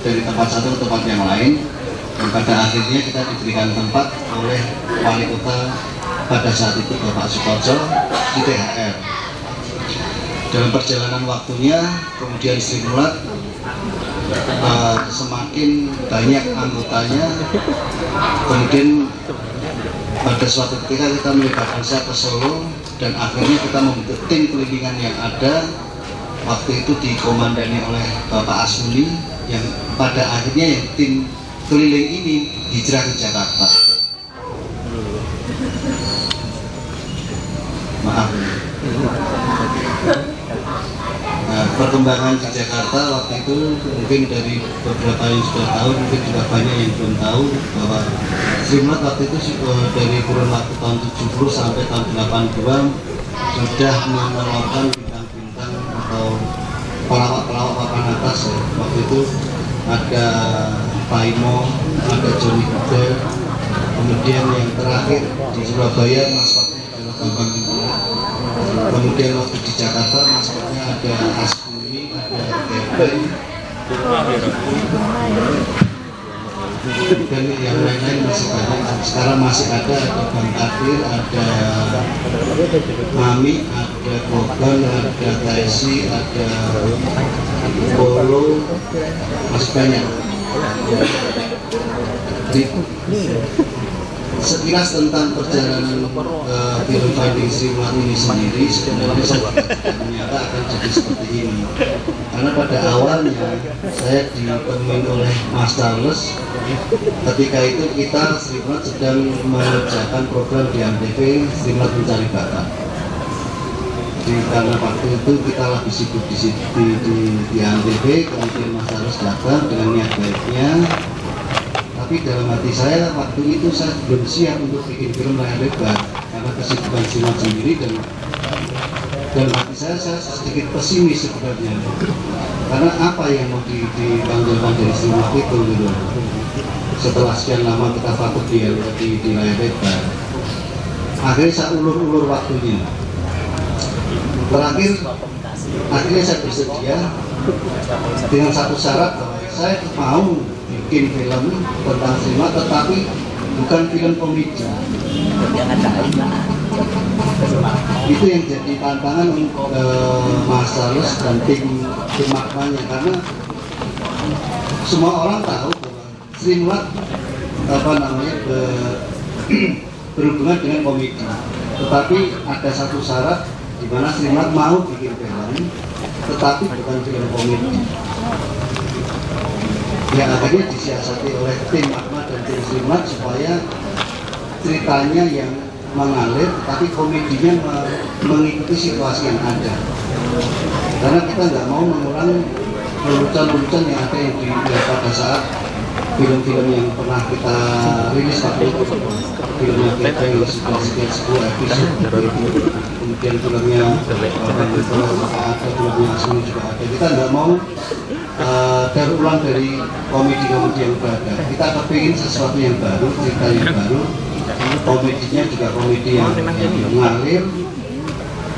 dari tempat satu ke tempat yang lain, dan pada akhirnya kita diberikan tempat oleh wali kota pada saat itu Bapak Sukoco di THR. Dalam perjalanan waktunya kemudian Sri Mulat semakin banyak anggotanya, kemudian pada suatu ketika kita melibatkan saya ke Solo dan akhirnya kita membentuk tim kelilingan yang ada waktu itu dikomandani oleh Bapak Asmuli, yang pada akhirnya yang tim keliling ini hijrah ke Jakarta. Maaf. Nah, perkembangan di Jakarta waktu itu mungkin dari beberapa yang sudah tahu, mungkin juga banyak yang belum tahu bahwa Sri Mulat waktu itu dari kurun waktu tahun 70 sampai tahun 82 sudah menelurkan bintang-bintang atau pelawak-pelawak papan atas ya. Waktu itu ada Paimo, ada Johnny Cooper, kemudian yang terakhir di Surabaya maskotnya adalah Bambang Pimpinan, kemudian waktu di Jakarta maskotnya ada Asmuni, ada Gepeng, dan yang lain-lain masih banyak. Sekarang masih ada Bang Kadir, ada Mami, ada Gogan, ada Taisi, ada Bolo, masih banyak. Sekilas tentang perjalanan film Finding Sri Mulat ini sendiri, sebenarnya saya ternyata akan jadi seperti ini. Karena pada awalnya saya ditemui oleh Mas Charles. Ketika itu kita Sri Mulat sedang mengerjakan program di Antv Sri Mulat Mencari Bakat. Karena waktu itu kita lagi sibuk di Antv, kemudian Mas Charles datang dengan niat baiknya. Tapi dalam hati saya waktu itu saya belum siap untuk bikin film layar lebar karena kesibukan Sri Mulat sendiri, dan hati saya sedikit pesimis sebenarnya. Karena apa yang mau dipanggilkan dari Sri Mulat itu gitu. Setelah sekian lama kita vakum di layar lebar, akhirnya saya ulur-ulur waktunya. Terakhir akhirnya saya bersedia dengan satu syarat bahwa saya mau bikin film tentang Sri Mulat, tetapi bukan film komedi. Itu yang jadi tantangan untuk Mas Charles dan tim maknanya, karena semua orang tahu bahwa Sri Mulat berhubungan dengan komedi, tetapi ada satu syarat di mana Sri Mulat mau bikin film, tetapi bukan film komedi. Yang akhirnya disiasati oleh tim Ahmad dan tim Sri Mulat supaya ceritanya yang mengalir, tapi komedinya mengikuti situasi yang ada. Karena kita nggak mau mengulang lelucon-lelucon yang ada yang pada saat film-film yang pernah kita rilis waktu itu. Filmnya kita yang sudah sekian sebuah episode, kemudian filmnya ada, filmnya Asmi juga ada. Kita nggak mau daur ulang dari komedi-komedi yang berada. Kita kepingin sesuatu yang baru, cerita yang baru, komedinya juga komedi yang mengalir,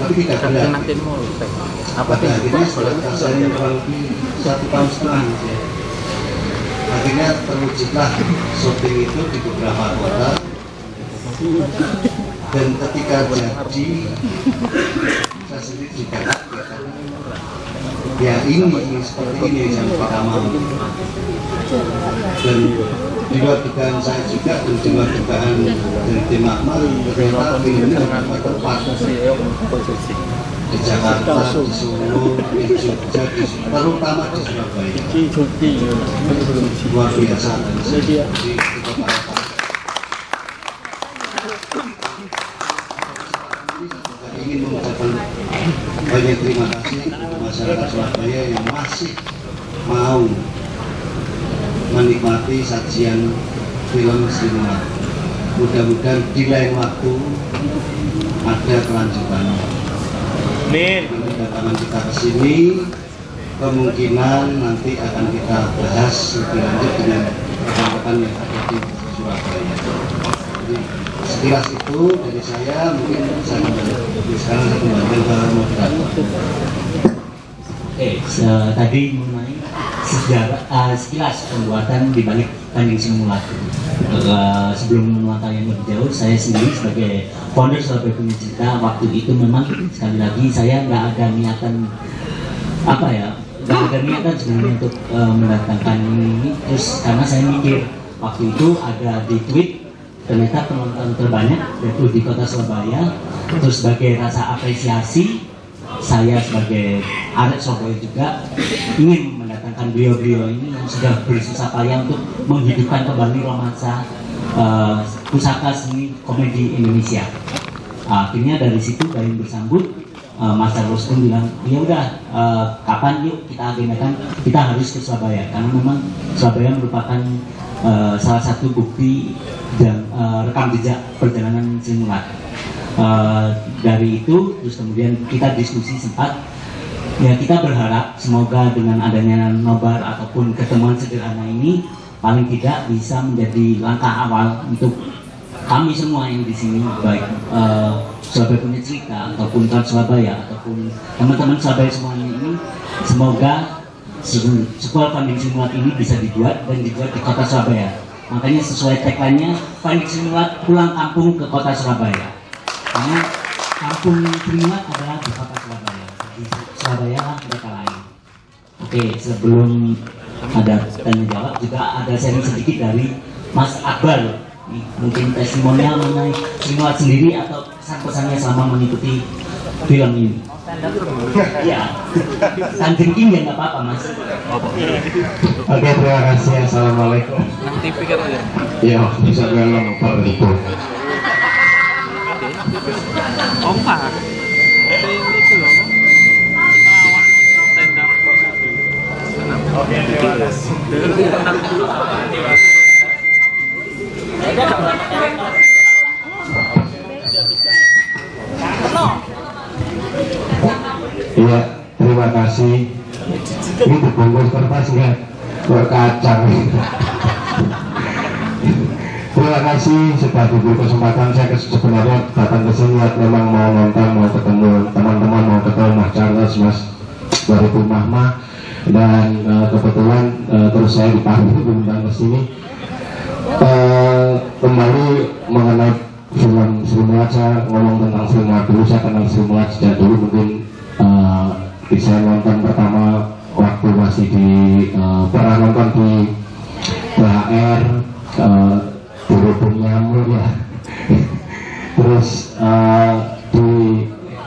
tapi tidak berat. Pada akhirnya setelah kasusnya kurang lebih 1,5 tahun, akhirnya terwujudlah syuting itu di beberapa kota. Dan ketika jadi, saya sendiri juga ya ini seperti ini yang kita mau. Dan di luar dugaan saya juga, dan di luar dugaan dari tim Akmal, ternyata film ini dapat tempat di Jakarta, di Solo, di Jogja, terutama di Surabaya. Luar biasa. Ingin mengucapkan banyak terima kasih kepada masyarakat Surabaya yang masih mau menikmati sajian film Sri Mulat. Mudah-mudahan di lain waktu ada kelanjutannya. Amin. Kedatangan kita ke sini kemungkinan nanti akan kita bahas lebih lanjut dengan rekan-rekan yang ada di Surabaya. Jadi sekilas itu dari saya, mungkin saya sekarang saya kembalikan ke moderator. Tadi mengenai sekilas pembuatan di balik Finding Simulat. Sebelum menuangkan yang lebih jauh, saya sendiri sebagai founder Surabaya Punya Cerita, waktu itu memang sekali lagi saya nggak ada niatan sebenarnya untuk mendatangkan ini. Terus karena saya mikir waktu itu ada di tweet, ternyata penonton terbanyak yaitu di kota Surabaya. Terus sebagai rasa apresiasi, saya sebagai arek Surabaya juga ingin mendatangkan beliau-beliau ini yang sudah bersusah payah untuk menghidupkan kembali romansa pusaka seni komedi Indonesia. Akhirnya dari situ Gayung bersambut, Mas Charles pun bilang, ya udah kapan yuk kita agendakan, kita harus ke Surabaya karena memang Surabaya merupakan salah satu bukti dan rekam jejak perjalanan Simulat. Dari itu terus kemudian kita diskusi sempat, ya kita berharap semoga dengan adanya nobar ataupun ketemuan sederhana ini paling tidak bisa menjadi langkah awal untuk kami semua yang di sini, baik Surabaya Punya Cerita ataupun Trans Surabaya ataupun teman-teman Surabaya semuanya ini, semoga sebuah Finding Simulat ini bisa dibuat dan dibuat di kota Surabaya. Makanya sesuai tagline-nya, Finding Simulat pulang kampung ke kota Surabaya. Karena kampung Simulat adalah di kota Surabaya. Di Surabaya mereka lain. Oke, sebelum ada tanya jawab juga ada sharing sedikit dari Mas Akbar. Mungkin testimonial mengenai Simulat sendiri atau pesan-pesannya selama mengikuti film ini. Ya, sanjengking ya nggak apa-apa Mas. Oke, terima kasih. Assalamualaikum. Ya, bisa bilang itu. Ompa. Itu loh. Stand up. Oke, terima kasih. Iya, terima kasih. Ini dibungkus kertas nggak? Berkacang. Terima kasih sudah diberi kesempatan. Saya sebenarnya datang ke sini memang mau nonton, mau ketemu teman-teman, mau ketemu Mas Charles, Mas Bariku Mahma, dan kebetulan terus saya dipanggil diundang ke sini kembali mengenai film Simulat. Saya ngomong tentang Simulat dulu. Saya kenal Simulat sejak dulu, mungkin bisa nonton pertama waktu masih di pernah nonton di BHR Berhubung Nyamuk ya. Terus di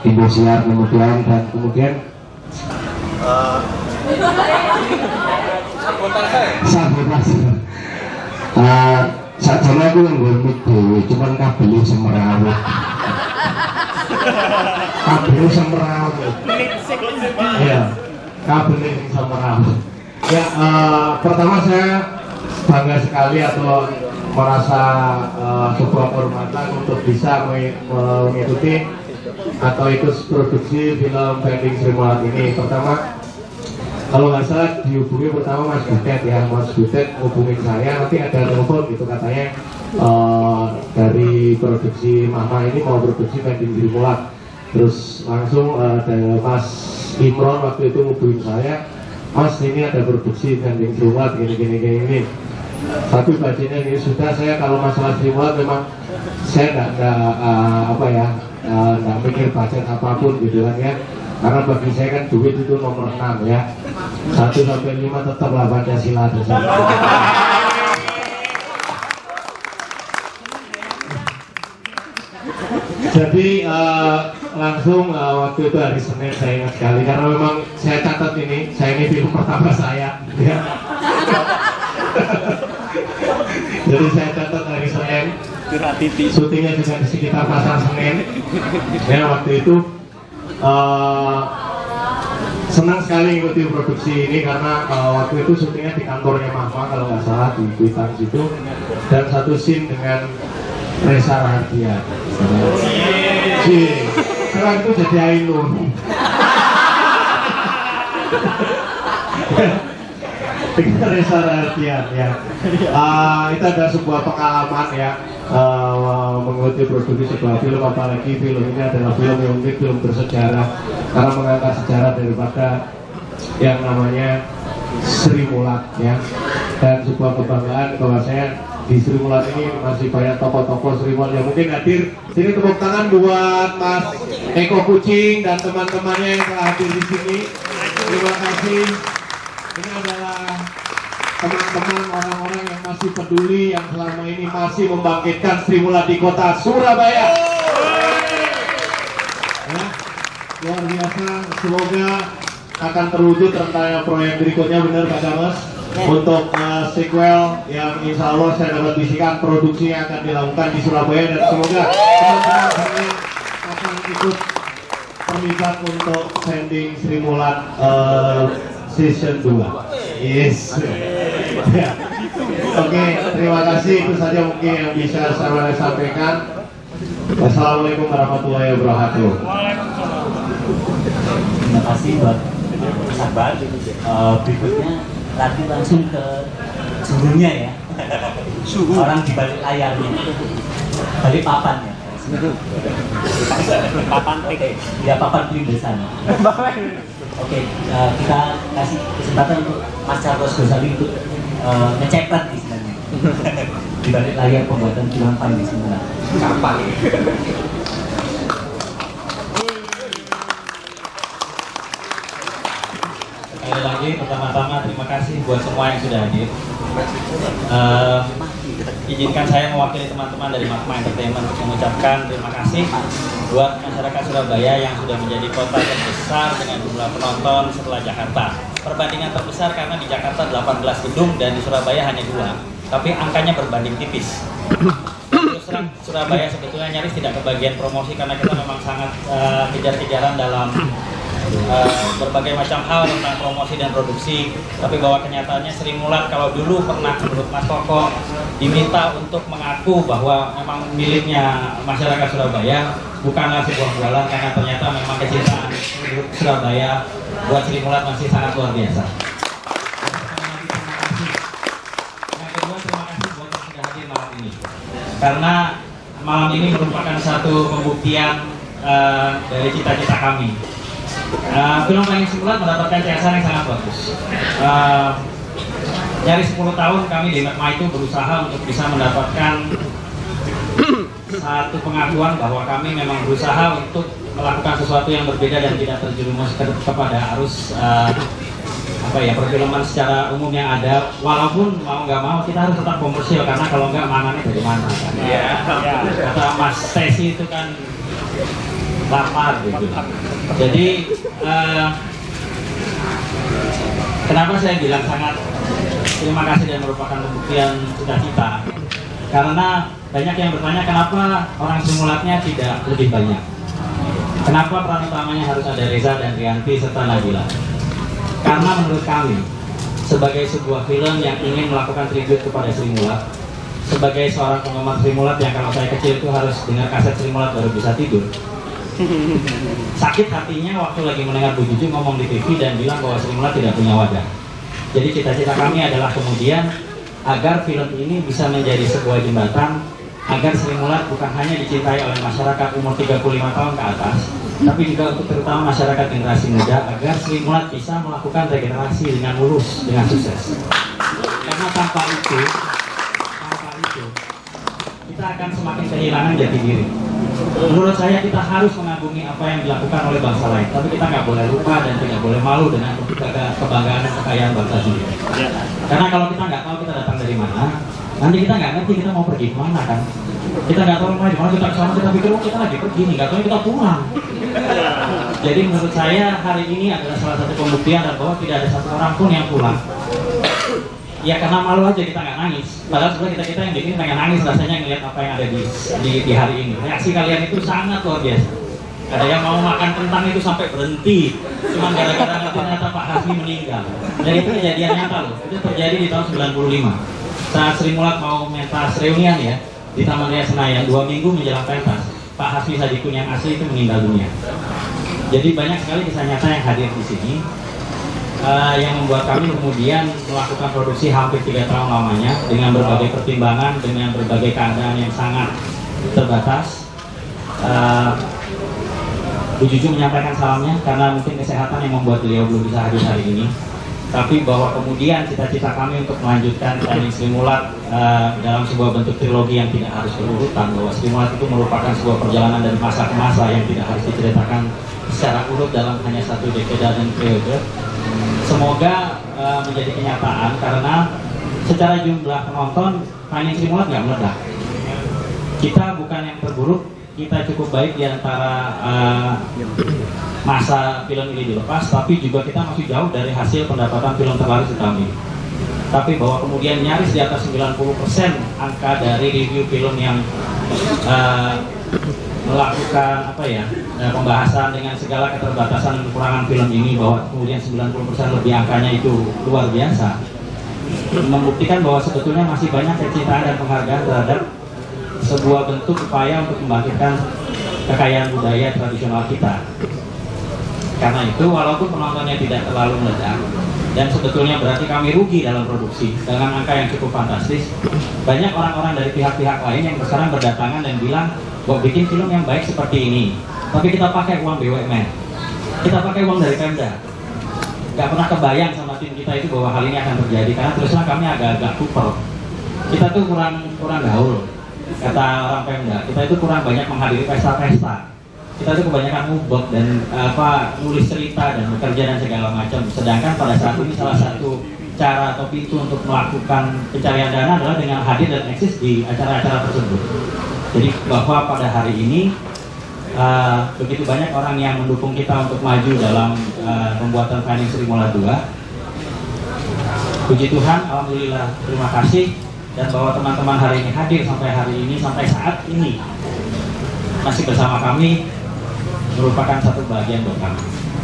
Indosiar kemudian, dan kemudian sabotase. Saat sana aku yang ngomit dewe, cuman kabelnya semerawut. Kabelnya semerawut. Ya, kabelnya semerawut. Ya, pertama saya bangga sekali atau merasa sebuah kehormatan untuk bisa mengikuti atau ikut produksi film Finding Simulat ini. Pertama, kalau nggak salah dihubungi pertama Mas Butet ya, Mas Butet hubungin saya, nanti ada telepon gitu katanya dari produksi Mama ini mau produksi Finding Simulat. Terus langsung ada Mas Imron waktu itu hubungin saya, Mas ini ada produksi Finding Simulat gini. Tapi bajunya ini sudah, saya kalau masalah Simulat memang saya nggak mikir budget apapun gitu kan ya. Karena bagi saya kan duit itu nomor 6 ya. 1 sampai 5 tetaplah Pancasila. Jadi langsung waktu itu hari Senin saya ingat sekali karena memang saya catat ini film pertama saya ya. Jadi saya catat hari Senin, syutingnya juga di sekitar Pasar Senen ya. Waktu itu senang sekali ikuti produksi ini karena waktu itu syutingnya di kantornya Mama kalau nggak salah di Kuitang situ, dan satu scene dengan Reza Rahardian. Sekarang itu jadi Ainun. Dengan Reza Rahardian ya. Itu ada sebuah pengalaman ya, mengikuti produksi sebuah film, apalagi film ini adalah film yang mungkin film bersejarah karena mengangkat sejarah daripada yang namanya Sri Mulat ya, dan sebuah kebanggaan bahwa saya di Sri Mulat ini masih banyak tokoh-tokoh Sri Mulat yang mungkin hadir. Sini tepuk tangan buat Mas Eko Kucing dan teman-temannya yang telah hadir di sini. Terima kasih. Ini adalah teman-teman orang-orang yang masih peduli, yang selama ini masih membangkitkan Sri Mulat di kota Surabaya. Ya, luar biasa. Semoga akan terwujud rencana proyek berikutnya, benar Pak Damas, untuk sequel yang insya Allah saya dapat bisikan produksi yang akan dilakukan di Surabaya, dan semoga teman-teman akan ikut terlibat untuk sending Sri Mulat season 2. Yes. Oke, terima kasih. Itu saja mungkin yang bisa saya sampaikan. Wassalamualaikum warahmatullahi wabarakatuh. Terima kasih buat sahabat. Berikutnya nanti langsung ke suhunya ya. Suhu orang di balik layarnya, balik papannya. Papan trik ya, papan trik di sana. Oke, kita kasih kesempatan untuk Mas Charles Gosali untuk ngecepet istilahnya di balik layar pembuatan film Panji Semula. Kapan? Sekali lagi, pertama-tama terima kasih buat semua yang sudah hadir. Izinkan saya mewakili teman-teman dari Magma Entertainment untuk mengucapkan terima kasih buat masyarakat Surabaya yang sudah menjadi kota terbesar dengan jumlah penonton setelah Jakarta. Perbandingan terbesar karena di Jakarta 18 gedung dan di Surabaya hanya 2, tapi angkanya berbanding tipis. Terus terang Surabaya sebetulnya nyaris tidak kebagian promosi karena kita memang sangat kejar-kejaran dalam berbagai macam hal tentang promosi dan produksi. Tapi bahwa kenyataannya Sri Mulat kalau dulu pernah menurut Mas Koko diminta untuk mengaku bahwa memang miliknya masyarakat Surabaya, bukanlah sebuah bualan, karena ternyata memang kecintaan Surabaya buat Sri Mulat masih sangat luar biasa. Yang kedua, terima kasih buat yang sudah hadir malam ini, karena malam ini merupakan satu pembuktian dari cita-cita kami. Film Panji Semula mendapatkan CSR yang sangat bagus. Nyaris 10 tahun kami di Magma itu berusaha untuk bisa mendapatkan satu pengakuan bahwa kami memang berusaha untuk melakukan sesuatu yang berbeda dan tidak terjerumus kepada arus perfilman secara umum yang ada. Walaupun mau nggak mau kita harus tetap komersil, karena kalau nggak mangannya dari mana kan? Kata Mas Tesi itu kan lapar gitu. Jadi kenapa saya bilang sangat terima kasih dan merupakan pembuktian cita-cita, karena banyak yang bertanya kenapa orang Simulatnya tidak lebih banyak, kenapa peran utamanya harus ada Reza dan Rianti serta Nabila. Karena menurut kami sebagai sebuah film yang ingin melakukan tribute kepada Sri Mulat, sebagai seorang penggemar Sri Mulat yang kalau saya kecil itu harus dengar kaset Sri Mulat baru bisa tidur, sakit hatinya waktu lagi mendengar Bu Juju ngomong di TV dan bilang bahwa Sri Mulat tidak punya wadah. Jadi cita-cita kami adalah kemudian agar film ini bisa menjadi sebuah jembatan agar Sri Mulat bukan hanya dicintai oleh masyarakat umur 35 tahun ke atas, tapi juga untuk terutama masyarakat generasi muda, agar Sri Mulat bisa melakukan regenerasi dengan mulus, dengan sukses. Karena tanpa itu kita akan semakin kehilangan jati diri. Menurut saya kita harus mengagumi apa yang dilakukan oleh bangsa lain, tapi kita nggak boleh lupa dan tidak boleh malu dengan kebanggaan dan kekayaan bangsa sendiri. Karena kalau kita nggak tahu kita datang dari mana, nanti kita nggak ngerti kita mau pergi kemana kan. Kita nggak tahu mau di mana, kita kesana kita pikir kita lagi pergi nih, nggak tahu kita pulang. Jadi menurut saya hari ini adalah salah satu pembuktian bahwa tidak ada satu orang pun yang pulang. Ya karena malu aja kita nggak nangis. Padahal sebenarnya kita yang bikin pengen nangis rasanya ngeliat apa yang ada di hari ini. Reaksi kalian itu sangat luar biasa. Ada yang mau makan kentang itu sampai berhenti, cuma gara-gara ternyata Pak Hasmi meninggal. Dan itu kejadian nyata loh. Itu terjadi di tahun 95. Saat Sri Mulat mau mentas reunian ya di Taman Raya Senayan, 2 minggu menjelang pentas, Pak Hasmi Sadikun yang asli itu meninggal dunia. Jadi banyak sekali kisah nyata yang hadir di sini. Yang membuat kami kemudian melakukan produksi hampir 3 tahun lamanya dengan berbagai pertimbangan, dengan berbagai keadaan yang sangat terbatas. Bu Juju menyampaikan salamnya karena mungkin kesehatan yang membuat beliau belum bisa hadir hari ini. tapi bahwa kemudian cita-cita kami untuk melanjutkan Finding Sri Mulat dalam sebuah bentuk trilogi yang tidak harus berurutan, bahwa Sri Mulat itu merupakan sebuah perjalanan dari masa ke masa yang tidak harus diceritakan secara urut dalam hanya satu dekade dan periode. Semoga menjadi kenyataan, karena secara jumlah penonton Finding Sri Mulat nggak meledak. Kita bukan yang terburuk, kita cukup baik di antara masa film ini dilepas, tapi juga kita masih jauh dari hasil pendapatan film terlaris kami. Tapi bahwa kemudian nyaris di atas 90% angka dari review film yang melakukan pembahasan dengan segala keterbatasan dan kekurangan film ini, bahwa kemudian 90% lebih angkanya itu luar biasa, membuktikan bahwa sebetulnya masih banyak kecintaan dan penghargaan terhadap sebuah bentuk upaya untuk membangkitkan kekayaan budaya tradisional kita. Karena itu, walaupun penontonnya tidak terlalu meledak dan sebetulnya berarti kami rugi dalam produksi dengan angka yang cukup fantastis, banyak orang-orang dari pihak-pihak lain yang sekarang berdatangan dan bilang bahwa bikin film yang baik seperti ini, tapi kita pakai uang BUMN, kita pakai uang dari Pemda. Gak pernah kebayang sama tim kita itu bahwa hal ini akan terjadi, karena terus terang kami agak-agak kuper. Kita tuh kurang gaul, kata orang Pemda. Kita itu kurang banyak menghadiri pesta-pesta. Kita itu kebanyakan ngubek dan nulis cerita dan bekerja dan segala macam. Sedangkan pada saat ini salah satu cara atau pintu untuk melakukan pencarian dana adalah dengan hadir dan eksis di acara-acara tersebut. Jadi bahwa pada hari ini begitu banyak orang yang mendukung kita untuk maju dalam pembuatan Finding Sri Mulat 2. Puji Tuhan, alhamdulillah, terima kasih. Dan bahwa teman-teman hari ini hadir sampai hari ini, sampai saat ini masih bersama kami, merupakan satu bagian buat kami.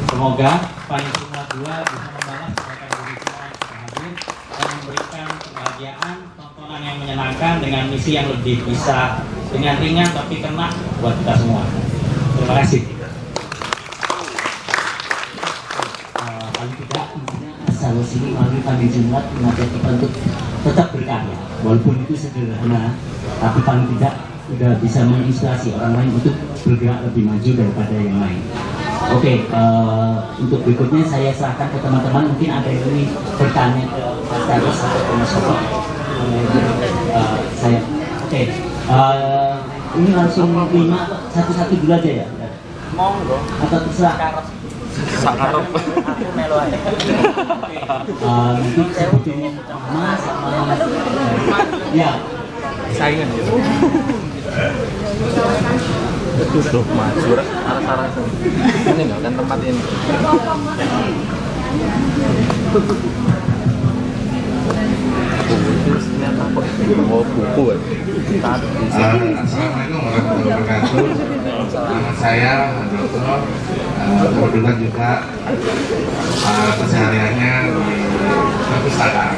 Semoga Finding Sri Mulat 2 bisa membalas kebaikan diri semua yang sudah hadir dan memberikan kebahagiaan, tontonan yang menyenangkan dengan misi yang lebih bisa dengan ringan tapi kena buat kita semua. Terima kasih. Paling tidak asal sini melalui Finding Sri Mulat mengajak kita untuk tetap berkarya, walaupun itu sederhana, tapi paling tidak sudah bisa menginspirasi orang lain untuk bergerak lebih maju daripada yang lain. Oke, untuk berikutnya saya serahkan ke teman-teman. Mungkin ada yang ingin bertanya ke Mas Charles atau ke Mas Sopo. Saya, oke. Ini langsung 5 satu-satu dulu aja ya? Monggo. Atau terserah? Sakarep. Aku melo ae. Untuk sebetulnya Mas sama ya. Saingan gitu. Tuh maju arah-arah ini enggak kan tempat ini. Buku. Assalamualaikum warahmatullahi wabarakatuh. Nama saya kebetulan juga kesehariannya di perpustakaan.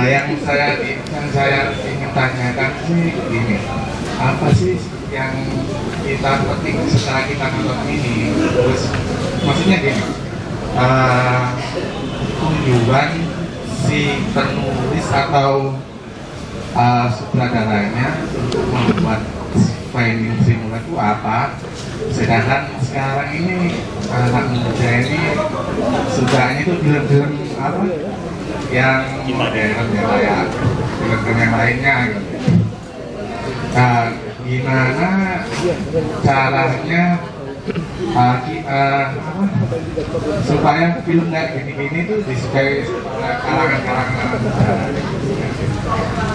Yang saya ingin tanyakan sih ini, apa sih yang kita petik setelah kita nonton ini? Terus maksudnya gini, tujuan si penulis atau sutradaranya untuk membuat Finding Sri Mulat itu apa? Sedangkan sekarang ini anak muda ini sukanya itu film-film apa? Yang modern ya, kayak film-film yang lainnya gitu. Gimana caranya supaya film kayak gini-gini tuh disukai kalangan-kalangan.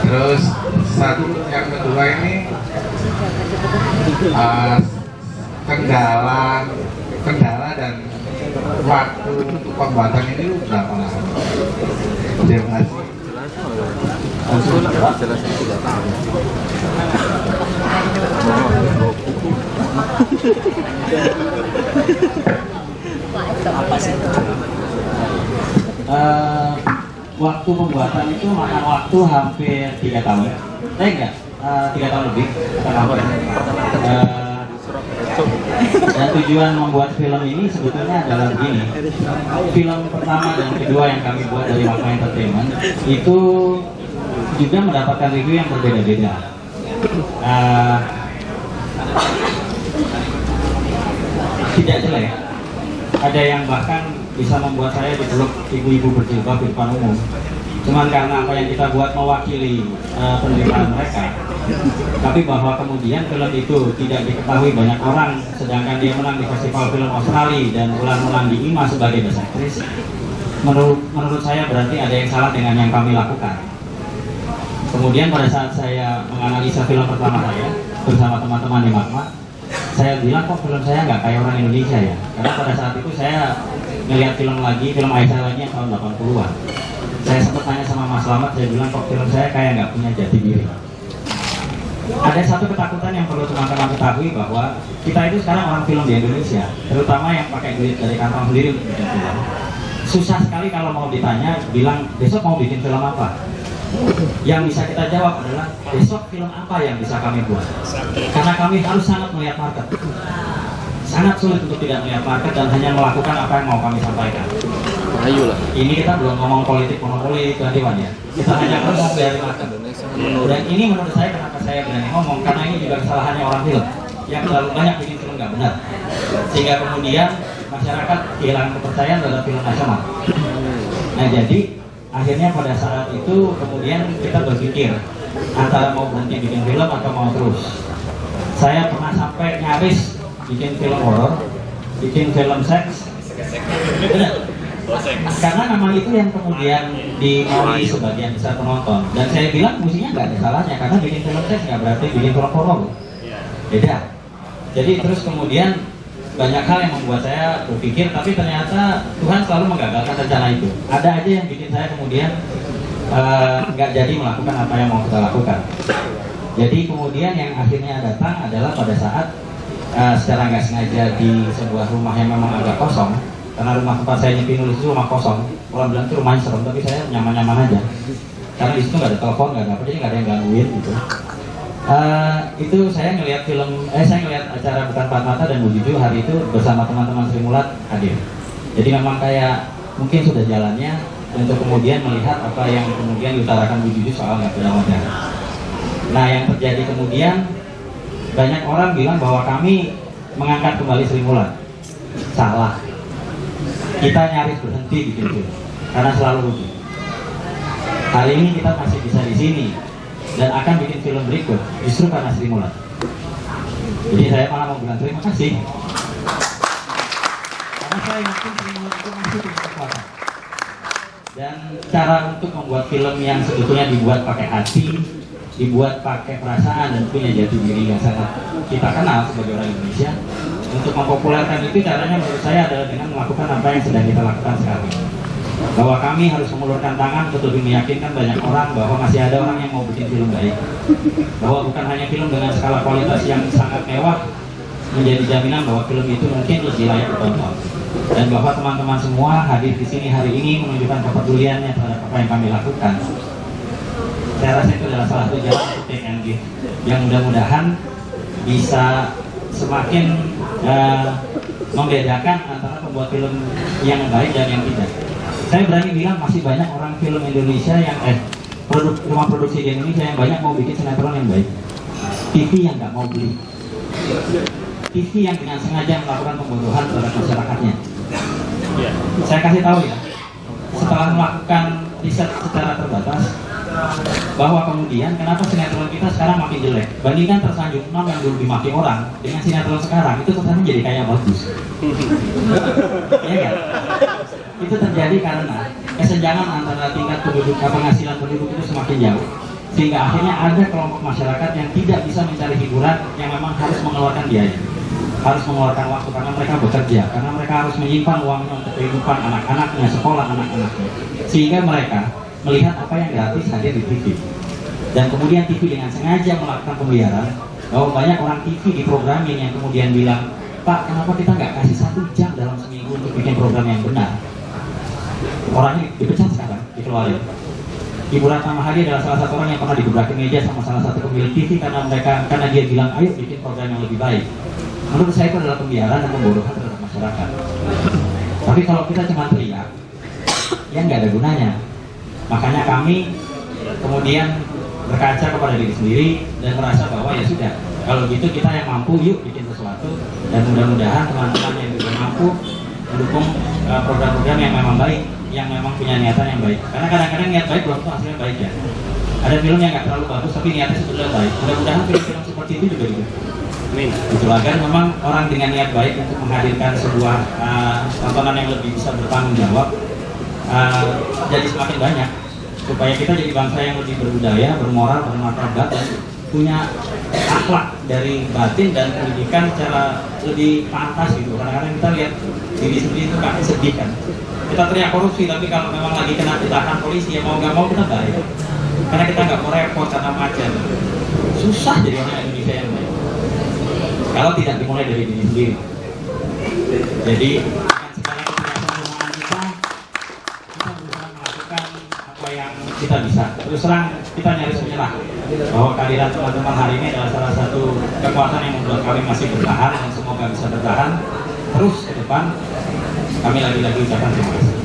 Terus yang kedua ini kendala dan waktu untuk pembuatan ini berapa lama? Terima kasih. Jelas tidak tahu. Apa sih? Waktu pembuatan itu makan waktu hampir 3 tahun. Enggak, 3 tahun lebih. Dan tujuan membuat film ini sebetulnya adalah begini. Film pertama dan kedua yang kami buat dari Magma Entertainment itu juga mendapatkan review yang berbeda-beda. Tidak jelek. Ada yang bahkan bisa membuat saya dipeluk ibu-ibu berjilbab di depan umum. Cuman karena apa yang kita buat mewakili penderitaan mereka. Tapi bahwa kemudian film itu tidak diketahui banyak orang, sedangkan dia menang di Festival Film Australia dan Wulan menang di IMA sebagai Best Actress, menurut saya berarti ada yang salah dengan yang kami lakukan. Kemudian pada saat saya menganalisa film pertama saya bersama teman-teman di Magma, saya bilang kok film saya nggak kayak orang Indonesia ya. Karena pada saat itu saya melihat film Aisyah lagi yang tahun 80-an. Saya sempat tanya sama Mas Slamet, saya bilang kok film saya kayak nggak punya jati diri. Ada satu ketakutan yang perlu teman-teman ketahui, bahwa kita itu sekarang orang film di Indonesia, terutama yang pakai duit dari kantong sendiri untuk bikin film. Susah sekali kalau mau ditanya, bilang besok mau bikin film apa? Yang bisa kita jawab adalah besok film apa yang bisa kami buat. Karena kami harus sangat melihat market. Sangat sulit untuk tidak melihat market dan hanya melakukan apa yang mau kami sampaikan. Ayo lah. Ini kita belum ngomong politik monopoli itu ya. Kita hanya ngomong dari market. Dan ini menurut saya kenapa saya berani ngomong, karena ini juga kesalahannya orang film yang terlalu banyak bikin film nggak benar, sehingga kemudian masyarakat kehilangan kepercayaan terhadap film nasional. Nah jadi akhirnya pada saat itu kemudian kita berpikir antara mau berhenti bikin film atau mau terus. Saya pernah sampai nyaris bikin film horor, bikin film seks. Benar. Karena nama itu yang kemudian dimaui sebagian besar penonton. Dan saya bilang musinya nggak ada salahnya, karena bikin film seks nggak berarti bikin film horor. Beda. Jadi terus kemudian banyak hal yang membuat saya berpikir, tapi ternyata Tuhan selalu menggagalkan rencana itu. Ada aja yang bikin saya kemudian nggak jadi melakukan apa yang mau kita lakukan. Jadi kemudian yang akhirnya datang adalah pada saat secara nggak sengaja di sebuah rumah yang memang agak kosong, karena rumah tempat saya nyepi nulis itu rumah kosong. Orang bilang itu rumahnya serem, tapi saya nyaman-nyaman aja. Karena di situ nggak ada telepon, nggak ada apa, jadi nggak ada yang gangguin gitu. Itu saya ngelihat acara Bukan Empat Mata dan Bu Juju hari itu bersama teman-teman Sri Mulat hadir. Jadi memang kayak mungkin sudah jalannya untuk kemudian melihat apa yang kemudian diutarakan Bu Juju soal nggak beda modal. Nah yang terjadi kemudian, banyak orang bilang bahwa kami mengangkat kembali Sri Mulat. Salah. Kita nyaris berhenti bikin film karena selalu rugi. Hari ini kita masih bisa di sini dan akan bikin film berikut justru karena Sri Mulat. Jadi saya malah mau bilang terima kasih, karena saya yakin Sri Mulat itu masih punya kekuatan. Dan cara untuk membuat film yang sebetulnya dibuat pakai hati, dibuat pakai perasaan dan punya jati diri yang sangat kita kenal sebagai orang Indonesia, untuk mempopulerkan itu caranya menurut saya adalah dengan melakukan apa yang sedang kita lakukan sekarang. Bahwa kami harus mengulurkan tangan untuk lebih meyakinkan banyak orang bahwa masih ada orang yang mau bikin film baik. Bahwa bukan hanya film dengan skala kualitas yang sangat mewah menjadi jaminan bahwa film itu mungkin lebih layak ditonton. Dan bahwa teman-teman semua hadir di sini hari ini menunjukkan kepeduliannya terhadap apa yang kami lakukan. Saya rasa itu adalah salah satu jalan untuk take and give yang mudah-mudahan bisa semakin membedakan antara pembuat film yang baik dan yang tidak. Saya berani bilang masih banyak orang film Indonesia yang rumah produksi di Indonesia yang banyak mau bikin sinetron yang baik, TV yang nggak mau beli, TV yang dengan sengaja melakukan pembodohan terhadap masyarakatnya. Saya kasih tahu ya, setelah melakukan riset secara terbatas, bahwa kemudian kenapa sinetron kita sekarang makin jelek. Bandingkan Tersanjung 6 yang dulu dimaki orang dengan sinetron sekarang, itu ternyata jadi kayak bagus. Iya kan? Itu terjadi karena kesenjangan antara tingkat penduduk penghasilan penduduk itu semakin jauh, sehingga akhirnya ada kelompok masyarakat yang tidak bisa mencari hiburan, yang memang harus mengeluarkan biaya, harus mengeluarkan waktu karena mereka bekerja, karena mereka harus menyimpan uangnya untuk kehidupan anak-anaknya, sekolah anak-anaknya, sehingga mereka melihat apa yang gratis hadir di TV. Dan kemudian TV dengan sengaja melakukan pembiaran, bahwa banyak orang TV diprogramin yang kemudian bilang, Pak, kenapa kita nggak kasih 1 jam dalam seminggu untuk bikin program yang benar? Orangnya dipecat sekarang, dikeluarin. Ibu Ratna Mahadi adalah salah satu orang yang pernah digebrakin meja sama salah satu pemilik TV karena dia bilang, ayo bikin program yang lebih baik. Menurut saya itu adalah pembiaran dan pembodohan terhadap masyarakat. Tapi kalau kita cuma teriak, ya nggak ada gunanya. Makanya kami kemudian berkaca kepada diri sendiri dan merasa bahwa ya sudah, kalau gitu kita yang mampu yuk bikin sesuatu, dan mudah-mudahan teman-teman yang juga mampu mendukung program-program yang memang baik, yang memang punya niatan yang baik. Karena kadang-kadang niat baik belum tentu hasilnya baik ya. Ada film yang nggak terlalu bagus tapi niatnya sebetulnya baik. Mudah-mudahan film-film seperti itu juga gitu. Gitu agar memang orang dengan niat baik untuk menghadirkan sebuah tontonan yang lebih bisa bertanggung jawab jadi semakin banyak, supaya kita jadi bangsa yang lebih berbudaya, bermoral, bermartabat, dan punya akhlak dari batin dan pendidikan secara lebih pantas gitu. Kadang-kadang kita lihat diri sendiri itu kan sedih kan. Kita teriak korupsi, tapi kalau memang lagi kena tindakan polisi, ya mau nggak mau kita baik. Karena kita nggak mau repot karena macet. Susah jadi orang Indonesia yang baik kalau tidak dimulai dari diri sendiri. Jadi dengan segala ketidaksempurnaan kita berusaha melakukan apa yang kita bisa. Terus terang kita nyaris menyerah bahwa kehadiran teman-teman hari ini adalah salah satu kekuatan yang membuat kami masih bertahan dan semoga bisa bertahan terus ke depan. Kami lagi-lagi ucapkan terima kasih.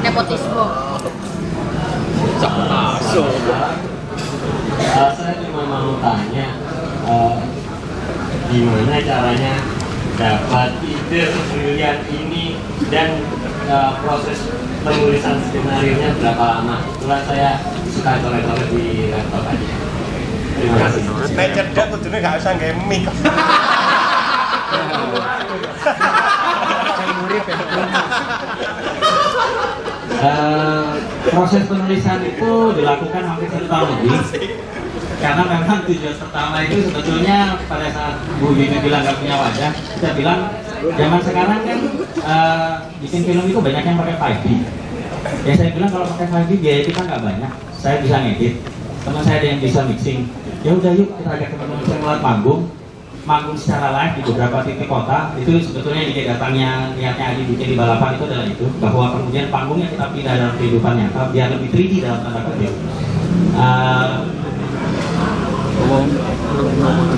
Nepotisme. Saya cuma mau tanya gimana caranya dapat ide sebrilian ini dan proses penulisan skenario-nya berapa lama? Itulah saya suka coret-coret di laptop aja. Terima kasih. Nek cerdas kudune gak usah nggae mic. Proses penulisan itu dilakukan hampir 1 tahun lebih. Karena memang tujuan pertama itu sebetulnya pada saat Bu Bini bilang gak punya wajah, kita bilang zaman sekarang kan bikin film itu banyak yang pakai 5D. Ya saya bilang kalau pakai 5D biaya kita nggak banyak. Saya bisa ngedit, teman saya ada yang bisa mixing. Ya udah yuk kita ajak teman-teman saya manggung secara live di beberapa titik kota. Itu sebetulnya ide datangnya niatnya Adi bikin di balapan itu adalah itu, bahwa kemudian panggungnya kita pindah dalam kehidupan nyata biar lebih 3D dalam tanda kutip.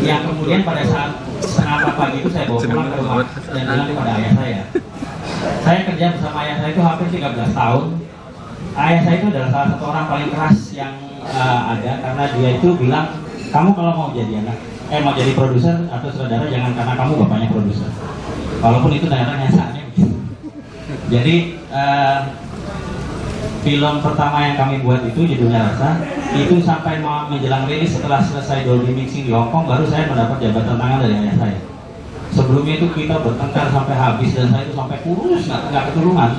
Yang kemudian pada saat setengah pagi itu saya bawa pulang ke rumah dan bilang kepada ayah saya kerja bersama ayah saya itu hampir 13 tahun. Ayah saya itu adalah salah satu orang paling keras yang ada, karena dia itu bilang, kamu kalau mau jadi mau jadi produser atau sutradara jangan karena kamu bapaknya produser, walaupun itu ternyata nyatanya begitu. Jadi film pertama yang kami buat itu judulnya Rasa, itu sampai mau menjelang rilis setelah selesai Dolby Mixing di Hongkong baru saya mendapat jabatan tangan dari ayah saya. Sebelumnya itu kita bertengkar sampai habis dan saya itu sampai kurus, nggak ketulungan.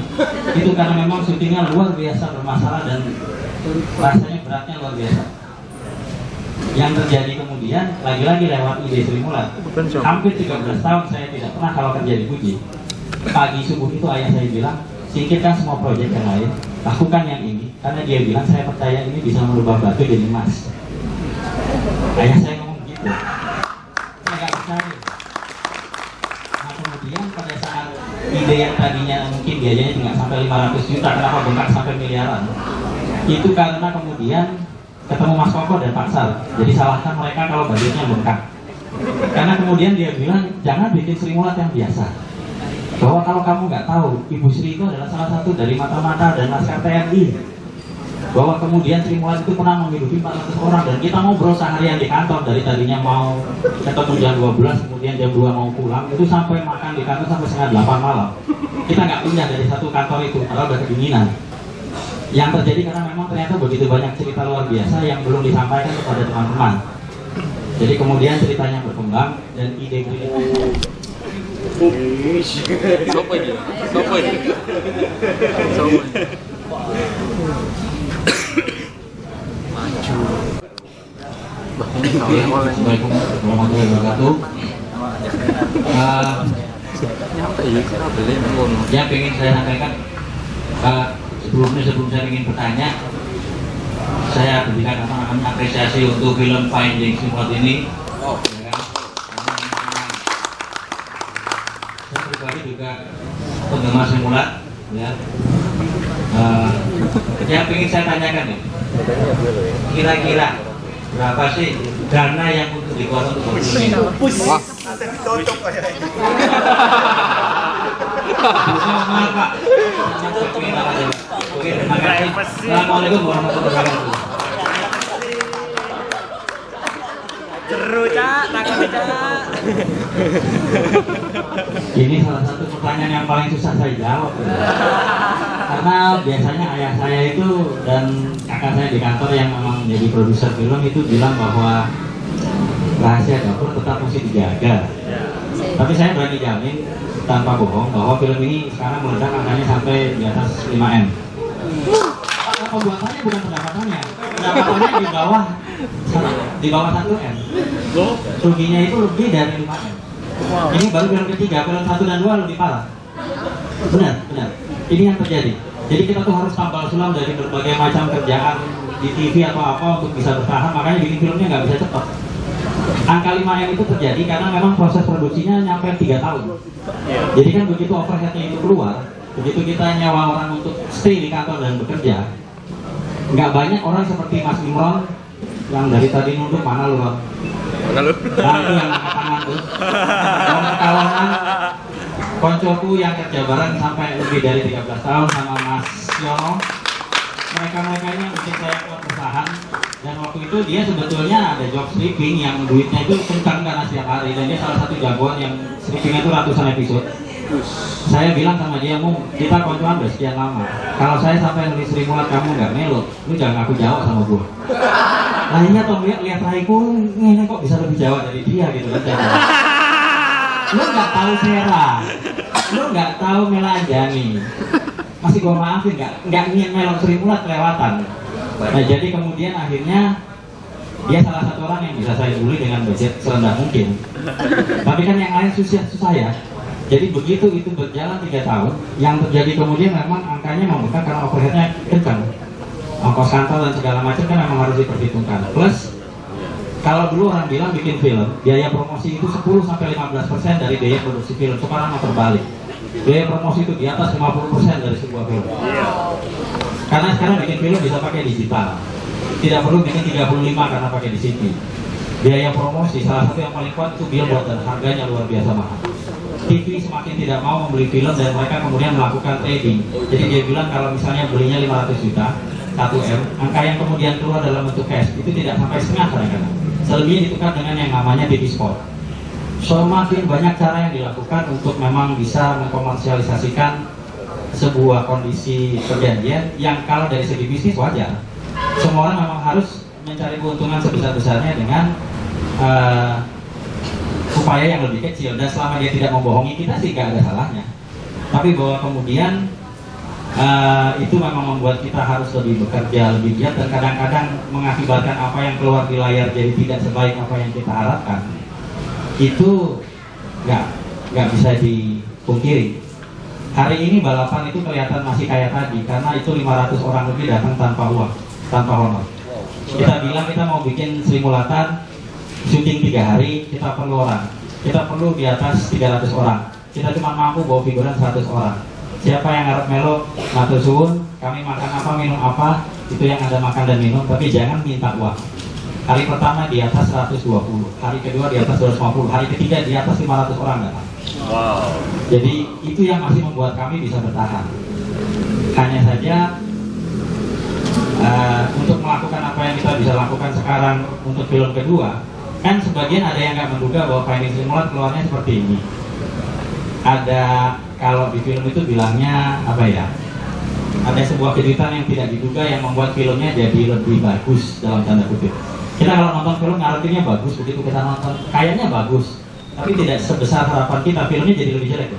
Itu karena memang syutingnya luar biasa bermasalah dan rasanya beratnya luar biasa. Yang terjadi kemudian lagi-lagi lewat ide Sri Mulat. Hampir 13 tahun saya tidak pernah kalau kerja dipuji. Pagi subuh itu ayah saya bilang, singkirkan semua proyek yang lain, lakukan yang ini, karena dia bilang saya percaya ini bisa merubah batu jadi emas. Ayah saya ngomong gitu, saya nggak percaya. Nah kemudian pada saat ide yang tadinya mungkin biayanya tinggal sampai 500 juta, kenapa bengkak sampai miliaran? Itu karena kemudian ketemu Mas Koko dan Pak Sar, jadi salahkan mereka kalau budgetnya bengkak. Karena kemudian dia bilang jangan bikin Sri Mulat yang biasa. Bahwa kalau kamu nggak tahu, Ibu Sri itu adalah salah satu dari mata-mata dan laskar TNI. Bahwa kemudian Sri Mulat itu pernah menghidupi 400 orang dan kita ngobrol seharian di kantor, dari tadinya mau ketemu jam 12, kemudian jam 2 mau pulang, itu sampai makan di kantor sampai setengah 8 malam. Kita nggak pindah dari satu kantor itu, karena udah kedinginan. Yang terjadi karena memang ternyata begitu banyak cerita luar biasa yang belum disampaikan kepada teman-teman. Jadi kemudian ceritanya berkembang dan ide Sopo ini? Sopo ini? Sopo ini? Maju. Assalamualaikum warahmatullahi wabarakatuh. Nyampe ya, kita beli pun. Yang ingin saya sampaikan, sebelum saya ingin bertanya, saya berikan apresiasi untuk film Finding Sri Mulat ini. Saya pribadi juga penggemar Sri Mulat, ya. Yang ingin saya tanyakan nih, kira-kira berapa sih dana yang untuk dikeluarkan untuk ini? Wah, Ditutup kayak ini. Maaf Pak. Oke, terima kasih. Assalamualaikum warahmatullahi wabarakatuh. Seru, Cak. Tanggapi, Cak. Ini salah satu pertanyaan yang paling susah saya jawab. Karena biasanya ayah saya itu dan kakak saya di kantor yang memang jadi produser film itu bilang bahwa rahasia dapur tetap mesti dijaga. Tapi saya berani jamin tanpa bohong bahwa film ini sekarang meledak angkanya sampai di atas 5M. Pembuatannya bukan pendapatannya di bawah 1M. Ruginya itu lebih dari 5M. Ini baru film ketiga, film 1 dan 2 lebih parah. Benar. Ini yang terjadi. Jadi kita tuh harus tambal sulam dari berbagai macam kerjaan di TV atau apa untuk bisa bertahan. Makanya bikin filmnya nggak bisa cepat. Angka 5M itu terjadi karena memang proses produksinya nyampe 3 tahun. Jadi kan begitu overheadnya itu keluar, begitu kita nyawa orang untuk stay di kantor dan bekerja, nggak banyak orang seperti Mas Imron yang dari tadi nunduk. Mana lu, Ron? Nah, itu yang angkat tangan tuh. Kawan-kawanan koncoku yang kerja bareng sampai lebih dari 13 tahun sama Mas Yono. Mereka ini untuk saya buat bertahan. Dan waktu itu dia sebetulnya ada job stripping yang duitnya itu kencang karena setiap hari. Dan dia salah satu jagoan yang strippingnya itu ratusan episode. Saya bilang sama dia, kita koncoan udah sekian lama. Kalau saya sampai nulis Sri Mulat kamu nggak melo, lu jangan aku jawab sama gua. Lainnya toh lihat Raiku, ini kok bisa lebih jawab dari dia gitu kan. Lu nggak tahu Sera, lu nggak tahu Melanjani. Masih gua maafin, nggak ingin melok Sri Mulat kelewatan. Nah jadi kemudian akhirnya dia salah satu orang yang bisa saya bully dengan budget serendah mungkin. Tapi kan yang lain susah ya. Jadi begitu itu berjalan 3 tahun, yang terjadi kemudian memang angkanya membengkak karena overheadnya kencang. Ongkos kantor dan segala macam kan memang harus diperhitungkan. Plus kalau dulu orang bilang bikin film, biaya promosi itu 10-15% dari biaya produksi film. Sekarang mau terbalik. Biaya promosi itu di atas 50% dari sebuah film. Karena sekarang bikin film bisa pakai digital. Tidak perlu bikin 35 karena pakai DCP. Biaya promosi salah satu yang paling kuat itu billboard dan harganya luar biasa mahal. TV semakin tidak mau membeli film dan mereka kemudian melakukan trading. Jadi dia bilang kalau misalnya belinya 500 juta, 1M, angka yang kemudian keluar dalam bentuk cash itu tidak sampai setengah kadang-kadang. Selebihnya ditukar dengan yang namanya TV spot. Semakin banyak cara yang dilakukan untuk memang bisa mengkomersialisasikan sebuah kondisi perjanjian yang kalau dari segi bisnis wajar. Semua orang memang harus mencari keuntungan sebesar-besarnya dengan upaya yang lebih kecil, dan selama dia tidak membohongi kita sih nggak ada salahnya. Tapi bahwa kemudian itu memang membuat kita harus lebih bekerja, lebih giat, dan kadang-kadang mengakibatkan apa yang keluar di layar jadi tidak sebaik apa yang kita harapkan. Itu nggak bisa dipungkiri. Hari ini balapan itu kelihatan masih kayak tadi karena itu 500 orang lebih datang tanpa uang, tanpa honor. Kita bilang kita mau bikin Sri Mulatan syuting 3 hari, kita perlu orang. Kita perlu di atas 300 orang. Kita cuma mampu bawa figuran 100 orang. Siapa yang harap melo, matur suwun, kami makan apa, minum apa, itu yang ada makan dan minum, tapi jangan minta uang. Hari pertama di atas 120, hari kedua di atas 250, hari ketiga di atas 500 orang datang. Wow. Jadi itu yang masih membuat kami bisa bertahan. Hanya saja untuk melakukan apa yang kita bisa lakukan sekarang untuk film kedua, kan sebagian ada yang nggak menduga bahwa Finding Sri Mulat keluarnya seperti ini. Ada, kalau di film itu bilangnya apa ya, ada sebuah kejutan yang tidak diduga yang membuat filmnya jadi lebih bagus dalam tanda kutip. Kita kalau nonton film naratifnya bagus, begitu kita nonton kayaknya bagus, tapi tidak sebesar harapan kita, filmnya jadi lebih jelek.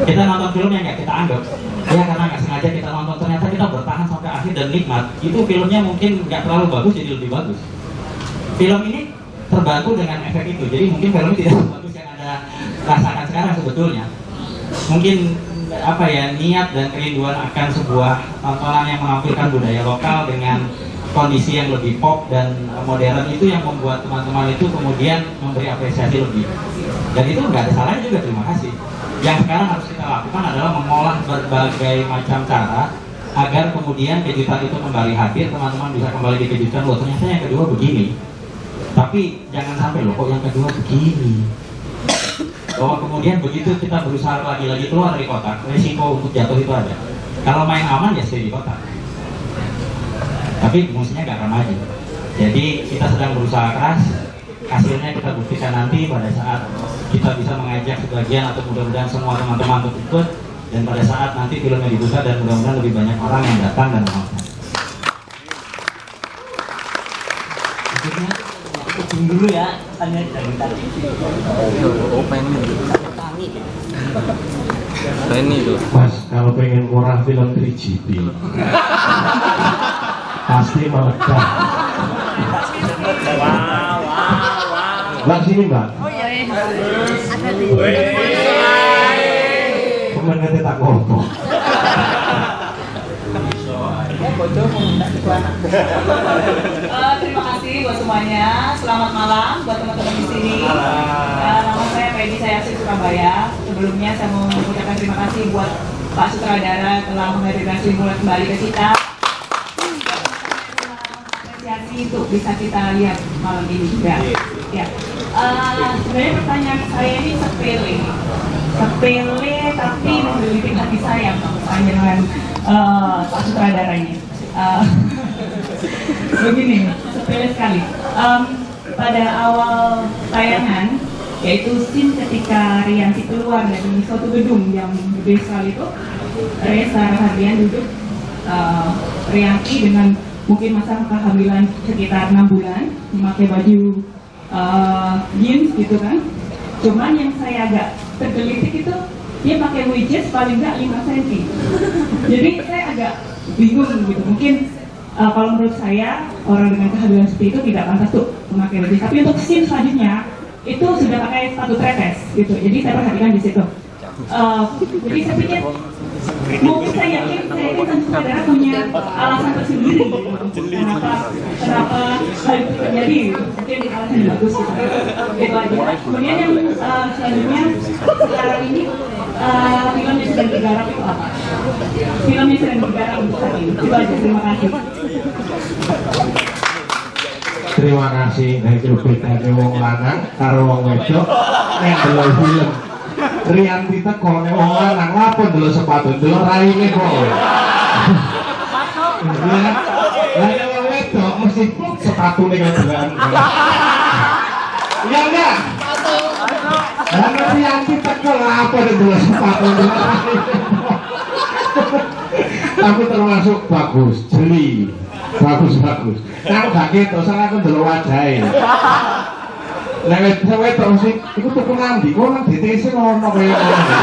Kita nonton film yang nggak kita anggap, ya karena nggak sengaja kita nonton, ternyata kita bertahan sampai akhir dan nikmat. Itu filmnya mungkin nggak terlalu bagus jadi lebih bagus. Film ini terbantu dengan efek itu, jadi mungkin filmnya tidak sebagus yang Anda rasakan sekarang sebetulnya. Mungkin apa ya, niat dan kerinduan akan sebuah tontonan yang menampilkan budaya lokal dengan kondisi yang lebih pop dan modern itu yang membuat teman-teman itu kemudian memberi apresiasi lebih. Dan itu nggak ada salahnya juga, terima kasih. Yang sekarang harus kita lakukan adalah mengolah berbagai macam cara agar kemudian kejutan itu kembali hadir, teman-teman bisa kembali dikejutkan, loh ternyata yang kedua begini. Tapi jangan sampai loh kok yang kedua begini. Bahwa kemudian begitu kita berusaha lagi-lagi keluar dari kotak, risiko untuk jatuh itu ada. Kalau main aman ya stay di kotak. Tapi fungsinya nggak akan maju. Jadi kita sedang berusaha keras hasilnya kita buktikan nanti pada saat kita bisa mengajak sebagian atau mudah-mudahan semua teman-teman untuk ikut, dan pada saat nanti filmnya dibuka dan mudah-mudahan lebih banyak orang yang datang dan menonton. Berikutnya, ujung dulu ya, tanya dari tadi. Oh, penny tuh. Mas, kalau pengen murah film 3GP pasti meledak. Mbak sini mbak. Kemen ngerti tak ngomong. Terima kasih buat semuanya. Selamat malam buat teman-teman di sini. Nama saya Peggy, saya asli Surabaya. Sebelumnya saya mau mengucapkan terima kasih buat Pak Sutradara telah menghadirkan Sri Mulat kembali ke kita. Apresiasi untuk bisa kita lihat malam ini juga. Ya. Sebenarnya pertanyaan saya ini sepele tapi menggelitik hati saya dengan Pak Sutradara ini. Begini, sepele sekali. Pada awal tayangan, yaitu scene ketika Rianti keluar dari suatu gedung yang gede sekali itu, Reza Rahardian duduk, Rianti dengan mungkin masa kehamilan sekitar 6 bulan, memakai baju jeans gitu kan. Cuman yang saya agak tergelitik itu dia pakai wedges paling nggak 5 cm. Jadi saya agak bingung gitu. Mungkin kalau menurut saya orang dengan kehamilan seperti itu tidak pantas tuh memakai wedges. Tapi untuk scene selanjutnya itu sudah pakai sepatu trepes gitu. Jadi saya perhatikan di situ. Jadi saya pikir mungkin saya yakin saudara punya alasan tersendiri kenapa hal itu terjadi. Mungkin alasan yang bagus gitu. Itu aja. Kemudian yang selanjutnya sekarang ini filmnya sedang digarap itu apa? Filmnya sedang digarap untuk saat ini. Itu aja. Terima kasih. Terima kasih. Nah itu bedanya wong lanang karo wong wedok nek delok film. Rianti teko nek wong lanang lapo delok sepatu, delok raine kok. Lah nek wong wedok mesti sepatune kok delokan. Iya enggak? Lah nek Rianti teko lapo delok sepatu. Tapi termasuk bagus, jeli. Bagus. Aku gak ketok, soalnya aku ndelok wajahe. Lah wedok sing iku tuku nandi, kok nang DTC ngono kaya ngono.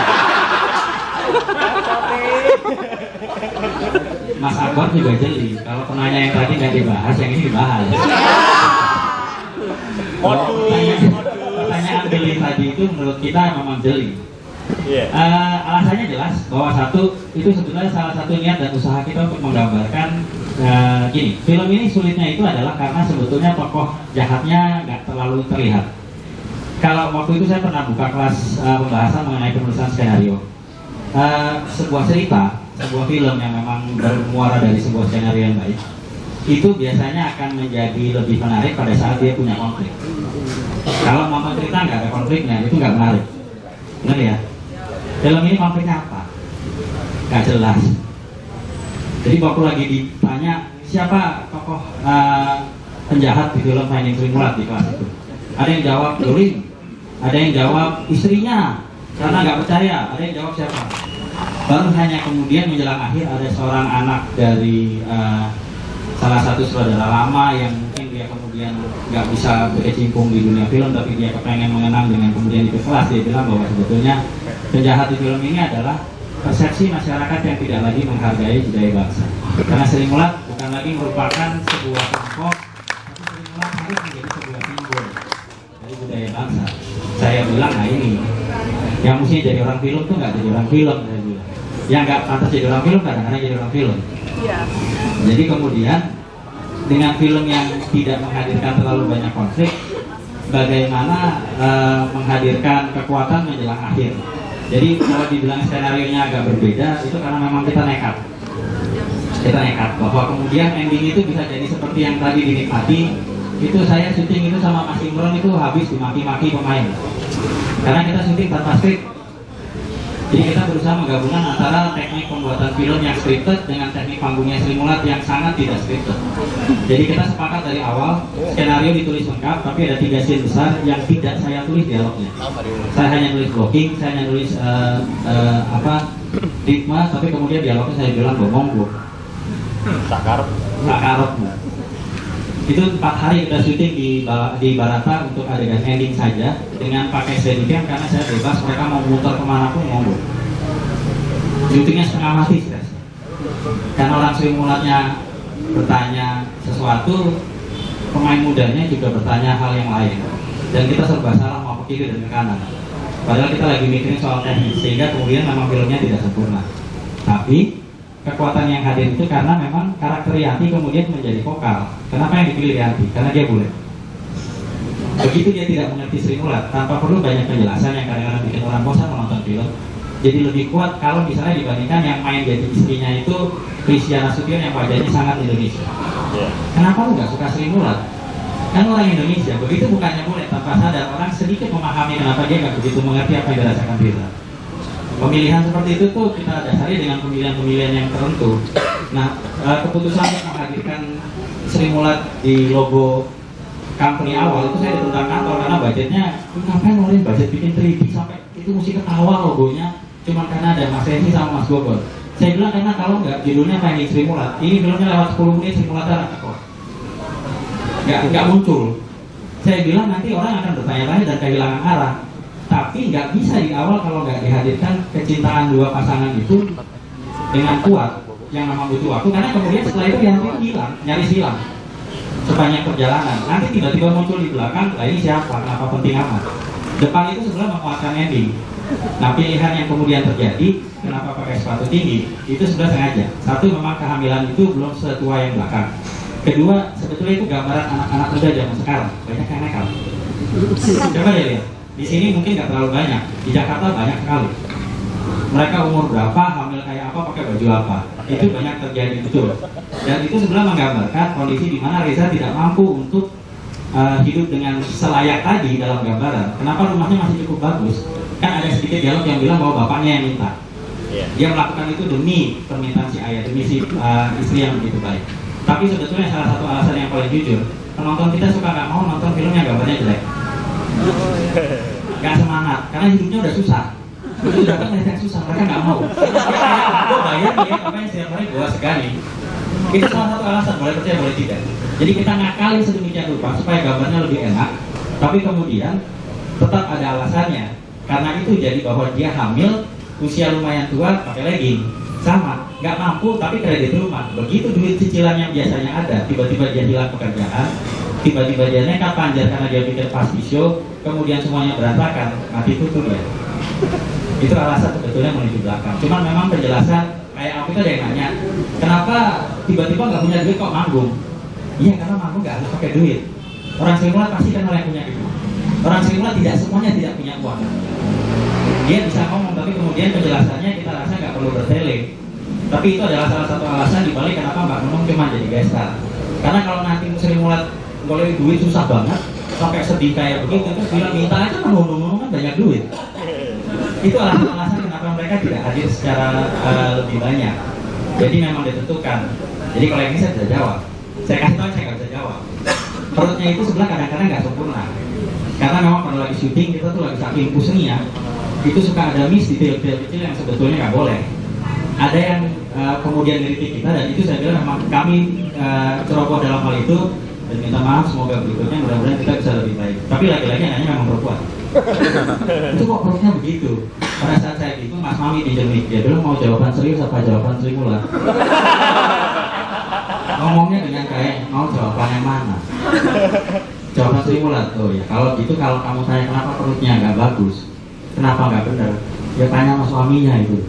Mas Akbar juga jeli. Kalau penanya yang tadi nggak dibahas, yang ini dibahas. Pertanyaan jeli tadi itu menurut kita memang jeli. Alasannya jelas bahwa satu itu sebetulnya salah satu niat dan usaha kita untuk menggambarkan gini, film ini sulitnya itu adalah karena sebetulnya tokoh jahatnya nggak terlalu terlihat. Kalau waktu itu saya pernah buka kelas pembahasan mengenai penulisan skenario, sebuah cerita, sebuah film yang memang bermuara dari sebuah skenario yang baik, itu biasanya akan menjadi lebih menarik pada saat dia punya konflik. Kalau nonton cerita nggak ada konfliknya, itu nggak menarik. Benar ya? Film ini konfliknya apa? Gak jelas. Jadi waktu lagi ditanya siapa tokoh penjahat di film Finding Sri Mulat di kelas itu, ada yang jawab Dorin, ada yang jawab istrinya karena nggak percaya, ada yang jawab siapa. Baru hanya kemudian menjelang akhir ada seorang anak dari salah satu saudara lama yang mungkin dia kemudian nggak bisa berkecimpung di dunia film, tapi dia kepengen mengenang dengan kemudian itu kelas, dia bilang bahwa sebetulnya penjahat di film ini adalah persepsi masyarakat yang tidak lagi menghargai budaya bangsa. Karena Sri Mulat bukan lagi merupakan sebuah kelompok, tapi Sri Mulat harus menjadi sebuah simbol dari budaya bangsa. Saya bilang, nah ini yang mestinya jadi orang film tuh nggak jadi orang film, saya bilang. Yang nggak pantas jadi orang film kadang-kadang jadi orang film. Jadi kemudian dengan film yang tidak menghadirkan terlalu banyak konflik, bagaimana menghadirkan kekuatan menjelang akhir. Jadi kalau dibilang skenario-nya agak berbeda, itu karena memang kita nekat. Kita nekat bahwa kemudian ending itu bisa jadi seperti yang tadi dinikmati. Itu saya syuting itu sama Mas Imron itu habis dimaki-maki pemain. Karena kita syuting tanpa skrip. Jadi kita berusaha menggabungkan antara teknik pembuatan film yang scripted dengan teknik panggungnya Sri Mulat yang sangat tidak scripted. Jadi kita sepakat dari awal, skenario ditulis lengkap, tapi ada 3 scene besar yang tidak saya tulis dialognya. Saya hanya tulis blocking, saya hanya tulis ritme, tapi kemudian dialognya saya bilang bomong bu. Sakarep. Itu 4 hari kita syuting di Barata untuk adegan ending saja dengan pakai steadicam karena saya bebas, mereka mau muter kemana pun monggo. Syutingnya setengah mati stres. Karena orang Sri Mulatnya bertanya sesuatu, pemain mudanya juga bertanya hal yang lain, dan kita serba salah mau ke kiri dan ke kanan. Padahal kita lagi mikirin soal teknis, sehingga kemudian memang filmnya tidak sempurna. Tapi kekuatan yang hadir itu karena memang karakter Rianti kemudian menjadi vokal. Kenapa yang dipilih Rianti? Karena dia bule. Begitu dia tidak mengerti Sri Mulat, tanpa perlu banyak penjelasan yang kadang-kadang bikin orang bosan menonton film. Jadi lebih kuat kalau misalnya dibandingkan yang main jadi istrinya itu Christiana Nasution yang wajahnya sangat Indonesia. Kenapa lu nggak suka Sri Mulat? Kan orang Indonesia, begitu bukannya boleh tanpa sadar orang sedikit memahami kenapa dia nggak begitu mengerti apa yang dirasakan Rila. Pemilihan seperti itu tuh kita dasari dengan pemilihan-pemilihan yang tertentu. Nah, keputusan untuk menghadirkan Sri Mulat di logo company awal itu saya ditentang kantor karena budgetnya, ngapain ngeluarin budget bikin 3D sampai itu mesti ketawa logonya, cuma karena ada Mas Esi sama Mas Gogol. Saya bilang karena kalau nggak judulnya pengen Sri Mulat, ini filmnya lewat 10 menit Sri Mulat darah kok. Nggak muncul. Saya bilang nanti orang akan bertanya-tanya dan kehilangan arah. Tapi nggak bisa di awal kalau nggak dihadirkan kecintaan dua pasangan itu dengan kuat yang memang butuh waktu, karena kemudian setelah itu yang hilang, nyaris hilang sepanjang perjalanan. Nanti tiba-tiba muncul di belakang, lah ini siapa, kenapa penting amat. Depan itu sebenarnya menguatkan ending. Nah, pilihan yang kemudian terjadi, kenapa pakai sepatu tinggi, itu sudah sengaja. Satu, memang kehamilan itu belum setua yang belakang. Kedua, sebetulnya itu gambaran anak-anak muda zaman sekarang, banyak yang nakal. Coba deh lihat. Di sini mungkin nggak terlalu banyak, di Jakarta banyak sekali. Mereka umur berapa, hamil kayak apa, pakai baju apa, itu banyak terjadi betul. Dan itu sebenarnya menggambarkan kondisi di mana Reza tidak mampu untuk hidup dengan selayak tadi dalam gambaran. Kenapa rumahnya masih cukup bagus? Kan ada sedikit dialog yang bilang bahwa bapaknya yang minta. Dia melakukan itu demi permintaan si ayah, demi si istri yang begitu baik. Tapi sebetulnya salah satu alasan yang paling jujur, penonton kita suka nggak mau nonton film yang gambarnya jelek. Gak semangat, karena hidupnya udah susah. Itu udah kan yang susah, mereka gak mau. Gue bayar ya, apa yang setiap hari gue segani. Itu salah satu alasan, boleh percaya boleh tidak. Jadi kita ngakalin sedemikian rupa supaya gambarnya lebih enak, tapi kemudian tetap ada alasannya. Karena itu jadi bahwa dia hamil, usia lumayan tua, pakai legging. Sama, gak mampu tapi kredit rumah. Begitu duit cicilan yang biasanya ada, tiba-tiba dia hilang pekerjaan, tiba-tiba dia nekat panjat karena dia bikin pasti show, kemudian semuanya berantakan, mati tutup dia. Itu alasan sebetulnya menuju belakang. Cuman memang penjelasan, kayak aku tadi yang nanya, kenapa tiba-tiba nggak punya duit kok manggung? Iya, karena manggung nggak harus pakai duit. Orang Sri Mulat pasti kan orang yang punya duit. Orang Sri Mulat tidak semuanya tidak punya uang. Dia bisa ngomong, tapi kemudian penjelasannya kita rasa nggak perlu bertele. Tapi itu adalah salah satu alasan dibalik kenapa Mbak Nunung cuma jadi gestar. Karena kalau nanti Sri Mulat boleh duit susah banget, sampai sedih kayak begitu, terus bilang minta aja kan Nunung kan banyak duit. Itu alasan kenapa mereka tidak hadir secara lebih banyak. Jadi memang ditentukan. Jadi kalau yang ini saya bisa jawab. Saya kasih tahu saya nggak bisa jawab. Perutnya itu sebelah kadang-kadang nggak sempurna. Karena memang kalau lagi syuting kita tuh lagi saking pusingnya, itu suka ada miss detail-detail kecil yang sebetulnya nggak boleh. Ada yang kemudian ngeritik kita, dan itu saya bilang memang kami ceroboh dalam hal itu, dan minta maaf, semoga berikutnya mudah-mudahan kita bisa lebih baik. Tapi lagi-lagi nanya memang perempuan. Itu kok perutnya begitu. Pada saat saya gitu, Mas Mami dijemik, dia bilang mau jawaban serius apa jawaban Sri Mulat. Ngomongnya dengan kayak mau jawaban yang mana? Jawaban Sri Mulat. Oh ya, kalau gitu kalau kamu tanya kenapa perutnya nggak bagus, kenapa nggak benar, ya tanya sama suaminya itu.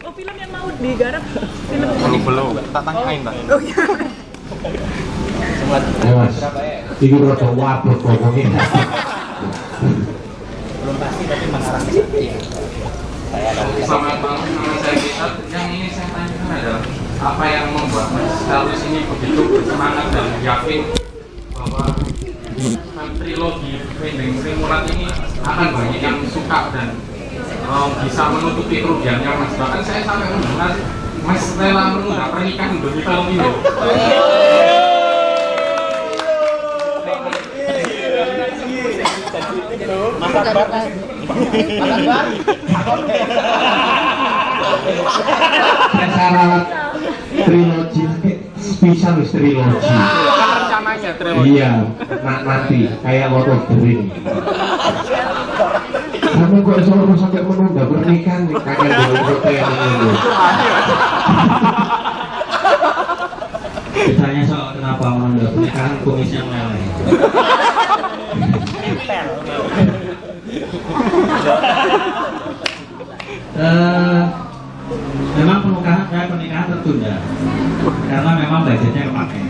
Oh, film yang mau digarap film belum, tak tanyain Pak. oh iya. Ya mas, ini rada wabuk ngomongin. Belum pasti tapi mengarah ke sana. Selamat malam, nama saya Gisal. Yang ini saya tanyakan adalah apa yang membuat Mas Kalus ini begitu bersemangat dan yakin bahwa trilogi Wendeng Sri Mulat ini akan banyak yang suka dan bisa menutupi kerugiannya Mas. Bahkan saya sampai mendengar Mas rela menunda pernikahan demi film ini. Mas Akbar. Syarat trilogi spesial trilogi. Rencananya trilogi. Iya, nanti kayak Lord of the Ring. Kamu kok selalu sampai menunda pernikahan nih kakek dari kota yang ini. Ditanya soal kenapa menunda pernikahan, kumisnya meleleh. Memang pernikahan tertunda karena memang budgetnya kepake.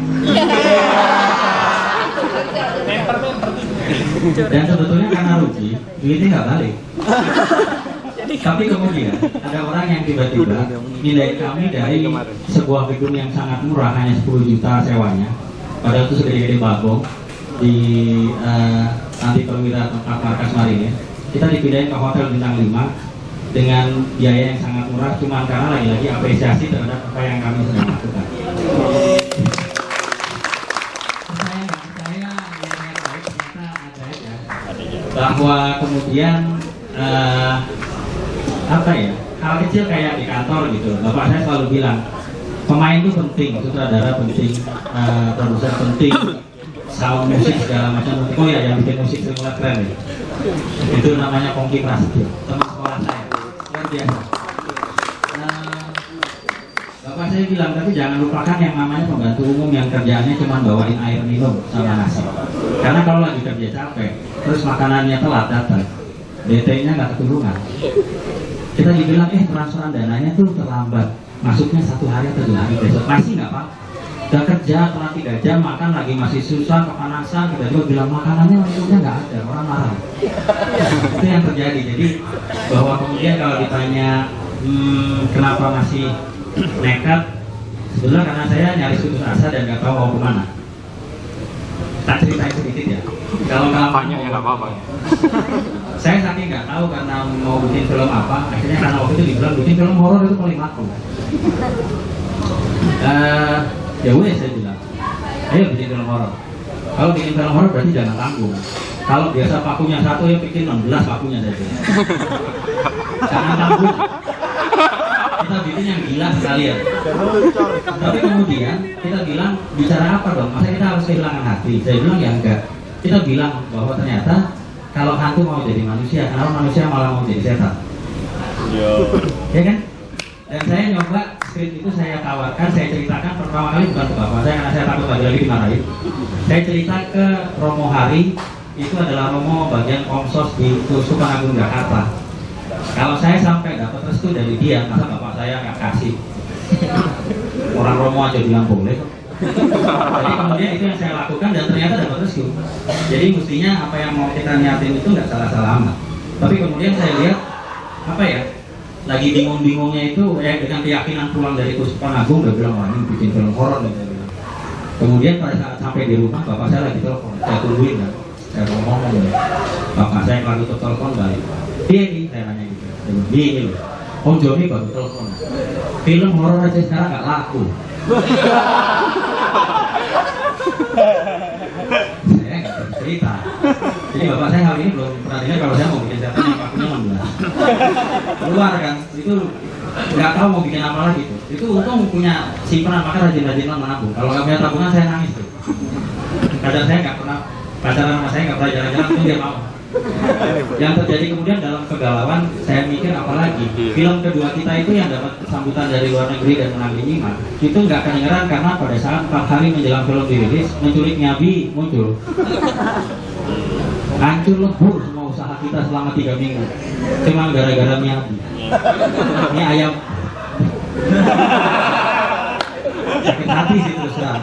Dan sebetulnya karena rugi, duitnya nggak balik. Tapi kemudian ada orang yang tiba-tiba nilai kami dari sebuah gedung yang sangat murah, hanya 10 juta sewanya, padahal itu segede-gede babong di nanti perwira tempat markas Marinir. Kita dipindahin ke hotel bintang 5 dengan biaya yang sangat murah, cuma karena lagi-lagi apresiasi terhadap apa yang kami sedang lakukan. Bahwa kemudian apa ya, hal kecil kayak di kantor gitu, bapak saya selalu bilang pemain itu penting, sutradara penting, produser penting, sound musik segala macam. Oh ya, yang bikin musik semua keren ya. Itu namanya Pongki Prasetyo, teman sekolah saya, luar biasa. Bapak saya bilang, tapi jangan lupakan yang namanya pembantu umum yang kerjaannya cuma bawain air minum sama nasi. Karena kalau lagi kerja capek, terus makanannya telat datang, DT-nya nggak keturungan. Kita dibilang, transferan dananya tuh terlambat, masuknya 1 hari atau 2 hari besok. Masih nggak Pak? Udah kerja telat 3 jam, makan lagi masih susah, kepanasan, kita juga bilang makanannya minumnya nggak ada, orang marah. Itu yang terjadi. Jadi bahwa kemudian kalau ditanya kenapa masih nekat, sebenarnya karena saya nyaris putus asa dan nggak tahu mau kemana. Tak ceritain sedikit ya. Kalau banyak ya nggak apa-apa. Saya saking nggak tahu karena mau bikin film apa, akhirnya karena waktu itu dibilang bikin film horor itu paling laku. Ya udah saya bilang, ayo bikin film horor. Kalau bikin film horor berarti jangan tanggung. Kalau biasa pakunya 1 ya bikin 16 pakunya saja. Jangan tanggung. Kita bikin yang gila sekalian. Tapi kemudian kita bilang bicara apa dong? Masa kita harus kehilangan hati? Saya bilang ya enggak. Kita bilang bahwa ternyata kalau hantu mau jadi manusia, kenapa manusia malah mau jadi setan? Ya kan? Dan saya nyoba skrip itu saya tawarkan, saya ceritakan pertama kali bukan ke bapak saya karena saya takut lagi dimarahin. Saya cerita ke Romo Hari, itu adalah Romo bagian Komsos di Sukoharjo Jakarta. Kalau saya sampai dapat restu dari dia, masa bapak saya nggak kasih? Orang Romo aja bilang boleh. Jadi kemudian itu yang saya lakukan dan ternyata dapat restu. Jadi mestinya apa yang mau kita niatin itu nggak salah-salah amat. Tapi kemudian saya lihat apa ya, lagi bingung-bingungnya itu dengan keyakinan pulang dari Kuspan Agung udah bilang wah ini bikin film horor nih saya bilang. Kemudian pada saat sampai di rumah bapak saya lagi telepon, saya tungguin kan, saya ngomong ya. Bapak saya kalau tutup telepon balik. Iya nih saya nanya gitu. Ini loh, Om Joni baru telepon. Film horor aja sekarang nggak laku. Saya nggak bisa cerita. Jadi bapak saya hari ini belum pernah dengar kalau saya mau bikin setan yang pakunya 16. Keluar kan, itu nggak tahu mau bikin apa lagi tuh. Itu untung punya simpanan, maka rajin-rajinan menabung. Kalau nggak punya tabungan saya nangis tuh. Kadang saya nggak pernah pacaran sama saya, nggak pernah jalan-jalan, itu dia mau. Yang terjadi kemudian dalam kegalauan, saya mikir apalagi film kedua kita itu yang dapat sambutan dari luar negeri dan menang di IMA itu nggak kedengeran karena pada saat 4 hari menjelang film dirilis, Menculik Nyabi muncul. Hancur lebur semua usaha kita selama 3 minggu cuma gara-gara Nyabi. Ini ayam sakit hati sih terus terang.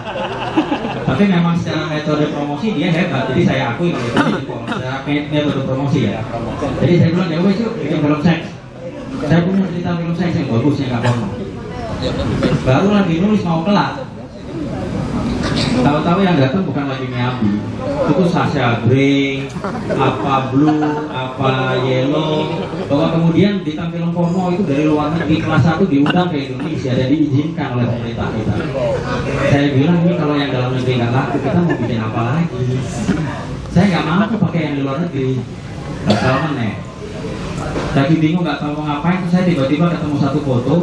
Tapi memang secara metode promosi dia hebat, jadi saya akui kalau itu secara metode promosi ya. Jadi saya bilang ya wes yuk bikin film seks. Saya punya cerita film seks yang bagus yang nggak porno. Baru lagi nulis mau kelar. Tahu-tahu yang datang bukan lagi Miyabi, itu Sasha Grey, apa Blue, apa Yellow, bahwa kemudian bintang film porno itu dari luar negeri kelas 1 diundang ke Indonesia dan diizinkan oleh pemerintah kita. Saya bilang ini kalau yang dalam negeri nggak laku, kita mau bikin apa lagi? Saya nggak mampu pakai yang di luar negeri, nggak tahu mana. Lagi bingung nggak tahu mau ngapain, saya tiba-tiba ketemu satu foto.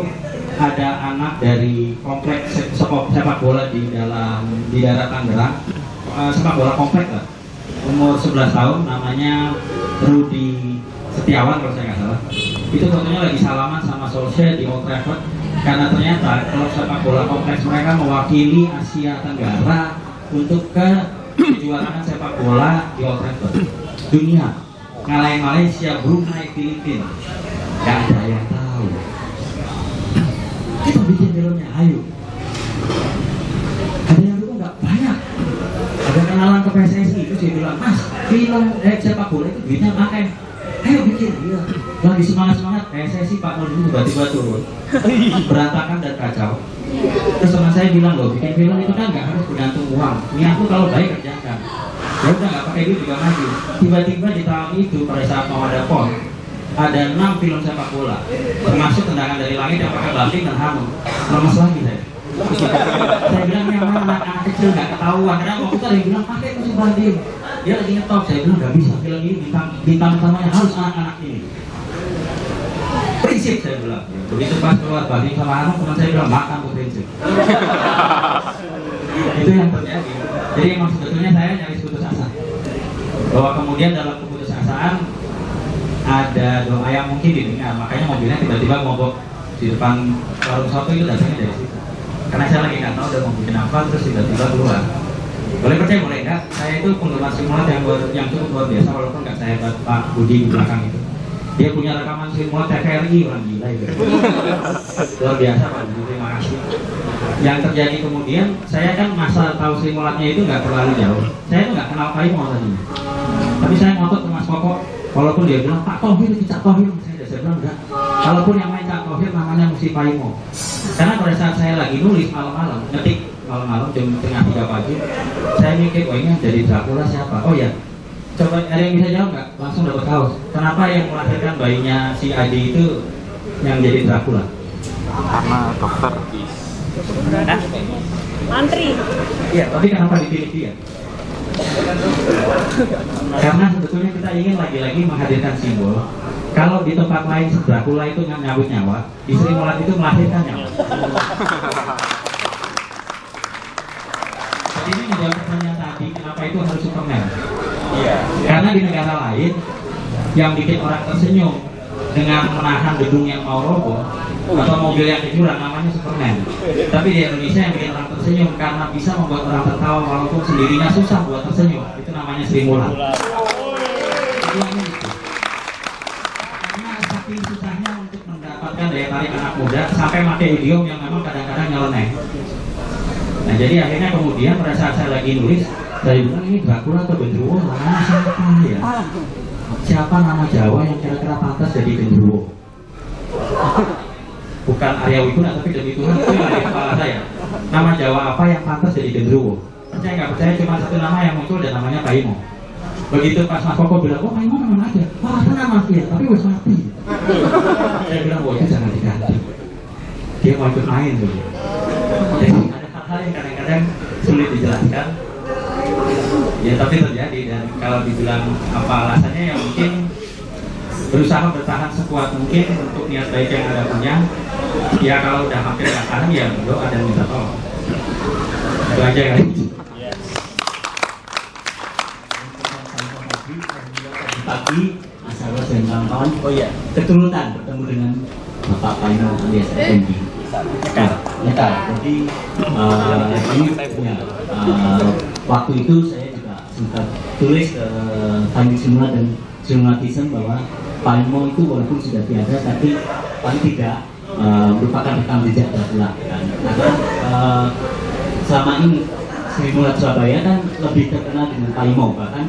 Ada anak dari kompleks sepak bola di daerah Tangerang, sepak bola kompleks lah, umur 11 tahun, namanya Rudi Setiawan kalau saya nggak salah. Itu fotonya lagi salaman sama Solskjaer di Old Trafford, karena ternyata klub sepak bola kompleks mereka mewakili Asia Tenggara untuk ke kejuaraan sepak bola di Old Trafford dunia, ngalahin Malaysia, Brunei, Filipina. Nggak ada yang tahu. Kita bikin filmnya, ayo. Ada yang dulu nggak banyak. Ada kenalan ke PSSI itu saya bilang, Mas, film sepak bola itu duitnya pakai. Ayo bikin, iya. Lagi semangat PSSI Pak Nur itu tiba-tiba turun, berantakan dan kacau. Terus teman saya bilang, loh, bikin film itu kan nggak harus bergantung uang. Niatku kalau baik kerjakan. Ya udah nggak pakai duit juga maju. Tiba-tiba di tahun itu pada saat mau ada PON, ada 6 film sepak bola, termasuk Tendangan dari Langit yang pakai Bafing dan Hanum. Lemes lagi saya. Saya bilang yang mana anak-anak kecil nggak ketahuan. Karena waktu itu ada yang bilang pakai musik Bafing. Dia lagi ngetop. Saya bilang nggak bisa, film ini bintang utamanya harus anak-anak ini. Prinsip saya bilang. Begitu pas keluar Bafing sama Hanum, teman saya bilang makan tuh prinsip. Itu yang terjadi. Jadi emang sebetulnya saya nyaris putus asa. Bahwa kemudian dalam keputusasaan ada doa yang mungkin didengar, makanya mobilnya tiba-tiba mogok di depan warung soto itu datangnya dari situ. Karena saya lagi nggak tahu udah mau bikin apa, terus tiba-tiba keluar. Boleh percaya boleh enggak? Saya itu penggemar simulat yang cukup luar biasa, walaupun nggak saya Pak Budi di belakang itu. Dia punya rekaman simulat TVRI, orang gila itu. Luar biasa Pak Budi, terima kasih. Yang terjadi kemudian, saya kan masa tahu simulatnya itu nggak terlalu jauh. Saya tuh nggak kenal Pak Imo tadi. Tapi saya ngotot ke Mas Koko. Walaupun dia bilang, Pak Tohir, Cak Tohir, saya bilang enggak. Kalaupun yang main Cak Tohir namanya Musi Paimo. Karena pada saat saya lagi nulis malam-malam, ngetik malam-malam jam tengah 3 pagi, saya mikir, oh ini yang jadi Dracula siapa? Oh ya, coba ada yang bisa jawab nggak? Langsung dapat kaos. Kenapa yang melahirkan bayinya si Adi itu yang jadi Dracula? Karena dokter. Mantri. Iya, tapi kenapa dipilih dia? Karena sebetulnya kita ingin lagi-lagi menghadirkan simbol. Kalau di tempat lain Dracula itu nyabut nyawa, di Sri Mulat itu melahirkan nyawa. Jadi ini menjawab pertanyaan tadi, kenapa itu harus Superman? Iya. Karena di negara lain yang bikin orang tersenyum dengan menahan gedung yang mau roboh atau mobil yang kejuran namanya Superman. Tapi di Indonesia yang bikin orang tersenyum karena bisa membuat orang tertawa walaupun sendirinya susah buat tersenyum, itu namanya Sri Mulat. Karena saking susahnya untuk mendapatkan daya tarik anak muda sampai pakai idiom yang memang kadang-kadang nyeleneh. Nah jadi akhirnya kemudian pada saat saya lagi nulis, saya bilang ini Dracula atau Gendruwo, namanya siapa ya? Siapa nama Jawa yang kira-kira pantas jadi Gendruwo? Bukan Arya Wiguna, tapi demi Tuhan itu yang ada di kepala saya. Nama Jawa apa yang pantas jadi Gendruwo? Saya nggak percaya, cuma satu nama yang muncul dan namanya Paimo. Begitu pas Mas Koko bilang, oh Paimo memang ada. Wah, ada nama dia, tapi wes mati. Saya bilang, oh itu jangan diganti. Dia mau ikut main dulu. Jadi ada hal-hal yang kadang-kadang sulit dijelaskan. Ya tapi terjadi, dan kalau dibilang apa alasannya ya mungkin berusaha bertahan sekuat mungkin untuk niat baik yang ada punya. Ya kalau udah hampir nggak tahan ya doa dan minta tolong. Itu aja kali. Pagi masalah dan kawan-kawan, oh iya, keturutan bertemu dengan Bapak Paimo alias Endi. Nekar. Jadi ini punya waktu itu saya juga sempat tulis ke Tandik Simula dan Simulatism bahwa Paimo itu walaupun sudah tiada tapi paling tidak merupakan rekam jejak Dracula. Karena selama ini Sri Mulat Surabaya kan lebih terkenal dengan Paimo, bahkan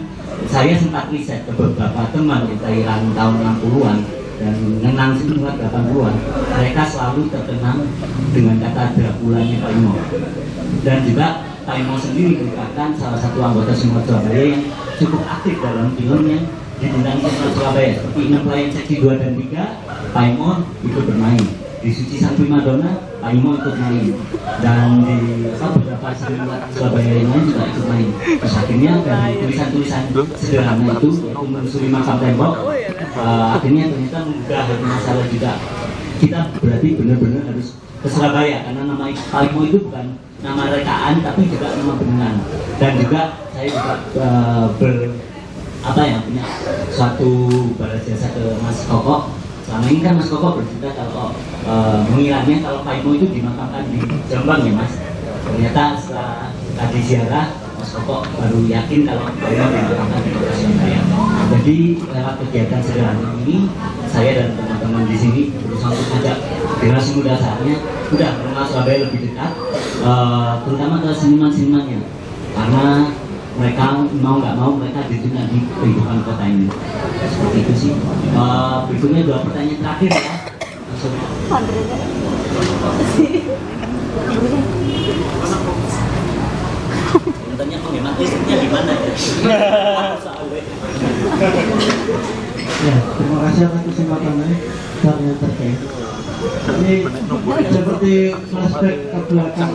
saya sempat riset ke beberapa teman dari tahun 60-an dan mengenang Sri Mulat 80-an, mereka selalu terkenang dengan kata Dracula-nya Paimo. Dan juga Paimo sendiri merupakan salah satu anggota Simula Surabaya yang cukup aktif dalam film yang dibintangi Simula Surabaya seperti 6 Pelayan Seksi 2 dan 3, Paimo ikut bermain. Di Suci Sang Primadona, Paimo ikut main, dan di beberapa Simula Surabaya yang lain juga ikut main. Terus akhirnya dari tulisan-tulisan sederhana itu, yaitu menelusuri makam tembok, akhirnya ternyata menggugah hati masalah juga. Kita berarti benar-benar harus ke Surabaya karena nama Paimo itu bukan nama rekaan tapi juga nama beneran. Dan juga saya juga punya suatu balas jasa ke Mas Koko. Selama ini kan Mas Koko bercerita kalau mengiranya kalau Paimo itu dimakamkan di Jombang ya Mas. Ternyata setelah tadi ziarah Mas Koko baru yakin kalau Paimo dimakamkan di Kota Surabaya. Jadi lewat kegiatan sederhana ini saya dan teman-teman di sini berusaha untuk ajak generasi muda saatnya udah mengenal Surabaya lebih dekat, terutama ke seniman-senimannya, karena mereka mau nggak mau mereka ditunjuk di kehidupan kota ini. Seperti itu sih. Berikutnya 2 pertanyaan terakhir ya. Tanya bagaimana istrinya gimana ya? Ya, terima kasih atas kesempatannya dan yang terkait. Ini seperti flashback ke belakang,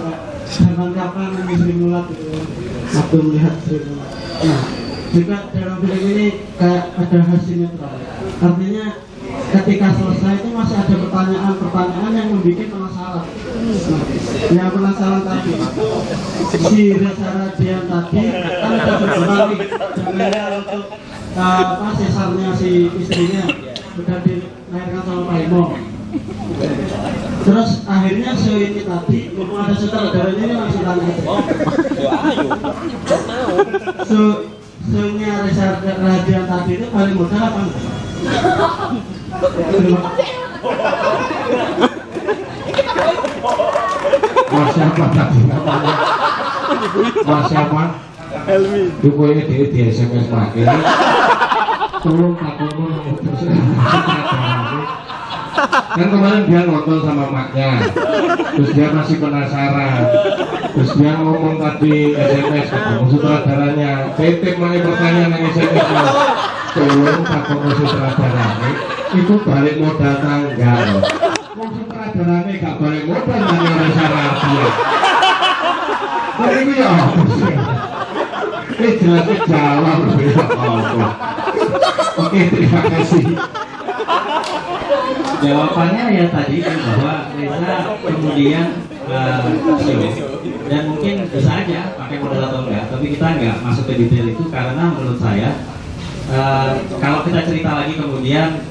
kapan ini Sri Mulat itu waktu melihat Sri Mulat. Nah, juga dalam film ini kayak ada sinetron. Artinya ketika selesai itu masih ada pertanyaan-pertanyaan yang membuat penasaran. Nah, yang penasaran tadi, si Reza Radian tadi kan ada berbalik dengan untuk sesarnya si istrinya sudah dilahirkan sama Paimo. Terus akhirnya show ini tadi, mumpung ada sutradaranya ini langsung tanya aja. Show-nya Reza Radian tadi itu paling modal apa enggak? Mas siapa tadi namanya? Mas siapa? Helmi. Ibu ini di SMS pakai. Tolong takutnya terus. Kan kemarin dia nonton sama maknya, terus dia masih penasaran, terus dia ngomong tadi SMS ketemu sutradaranya, titip mana pertanyaan yang SMS tolong takutnya sutradaranya itu balik modal tanggal. Sutradaranya gak balik modal nanya Reza Radian. Kok ini ya? Ini jelasnya jawab ya Allah. Oke, terima kasih. Jawabannya ya tadi kan bahwa Reza kemudian show, dan mungkin bisa aja pakai modal atau enggak, tapi kita enggak masuk ke detail itu karena menurut saya kalau kita cerita lagi kemudian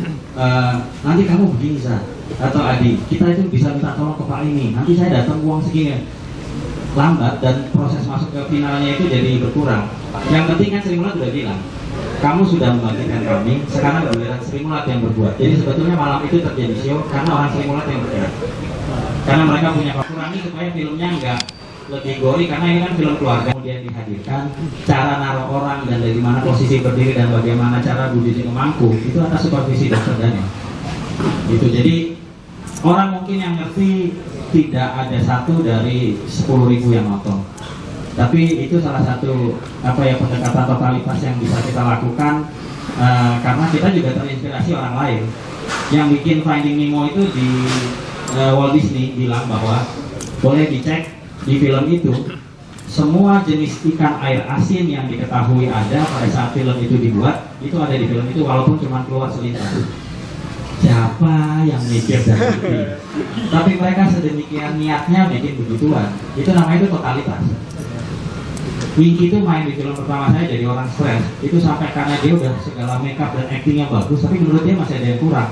nanti kamu begini Za atau Adi, kita itu bisa minta tolong ke Pak ini, nanti saya datang uang segini, lambat dan proses masuk ke finalnya itu jadi berkurang. Yang penting kan Sri Mulat sudah bilang, kamu sudah membagikan kami, sekarang giliran Sri Mulat yang berbuat. Jadi sebetulnya malam itu terjadi show karena orang Sri Mulat yang bergerak. Karena mereka punya kurangi supaya filmnya enggak lebih gori, karena ini kan film keluarga. Kemudian dihadirkan cara naruh orang dan dari mana posisi berdiri dan bagaimana cara berdiri memangku itu atas supervisi Dr. Daniel. Gitu. Jadi orang mungkin yang ngerti tidak ada satu dari 10.000 yang nonton. Tapi itu salah satu pendekatan totalitas yang bisa kita lakukan karena kita juga terinspirasi orang lain. Yang bikin Finding Nemo itu di Walt Disney bilang bahwa boleh dicek di film itu semua jenis ikan air asin yang diketahui ada pada saat film itu dibuat itu ada di film itu walaupun cuma keluar selintas. Siapa yang mikir dan ngerti? Tapi mereka sedemikian niatnya bikin begituan. Itu namanya itu totalitas. Winky itu main di film pertama saya jadi orang stres. Itu sampai karena dia udah segala makeup dan actingnya bagus, tapi menurut dia masih ada yang kurang.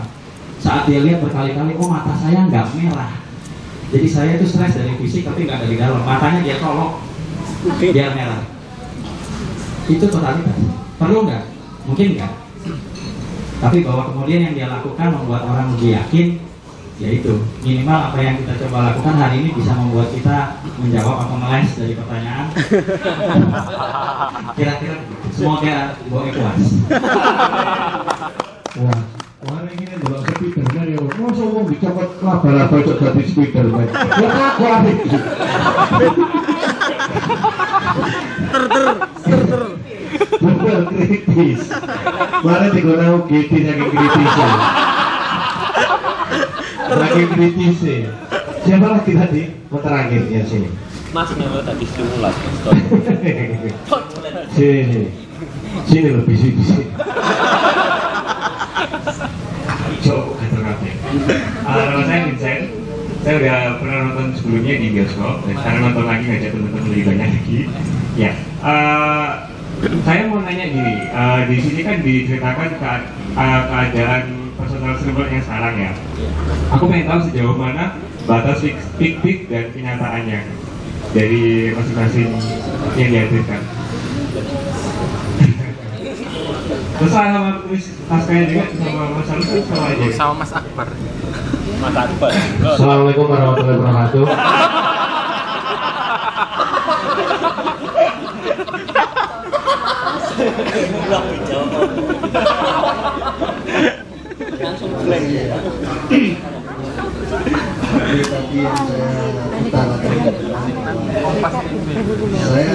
Saat dia lihat berkali-kali, oh mata saya nggak merah. Jadi saya itu stres dari fisik tapi nggak dari dalam. Matanya dia colok, biar merah. Itu totalitas. Perlu nggak? Mungkin nggak. Tapi bahwa kemudian yang dia lakukan membuat orang lebih yakin, yaitu minimal apa yang kita coba lakukan hari ini bisa membuat kita menjawab atau meles dari pertanyaan. Kira-kira semoga boleh puas. Wah, orang ini belum speederman ya. Mau semua dicopot laba-laba cocok jadi speederman. Ya aku Bukan kritis. Mana digunakan UGD saking kritis ya. Saking kritis ya. Siapa lagi tadi? Mau terakhir ya sini. Mas memang tadi stimulan. Sini lebih sini. Coba kata-kata. Nama saya Vincent. Saya udah pernah nonton sebelumnya di bioskop. Dan sekarang nonton lagi ngajak teman-teman lebih banyak lagi. Ya. Saya mau nanya gini. Di sini kan diceritakan keadaan personal streamer yang sekarang ya. Aku pengen tahu sejauh mana batas fik dan kenyataannya dari masing-masing yang dihadirkan. Terus sama Mas Kaya juga sama Mas Alus sama aja. Sama Mas Akbar. Mas Akbar. Assalamualaikum warahmatullahi wabarakatuh. Tadi yang saya utarakan, saya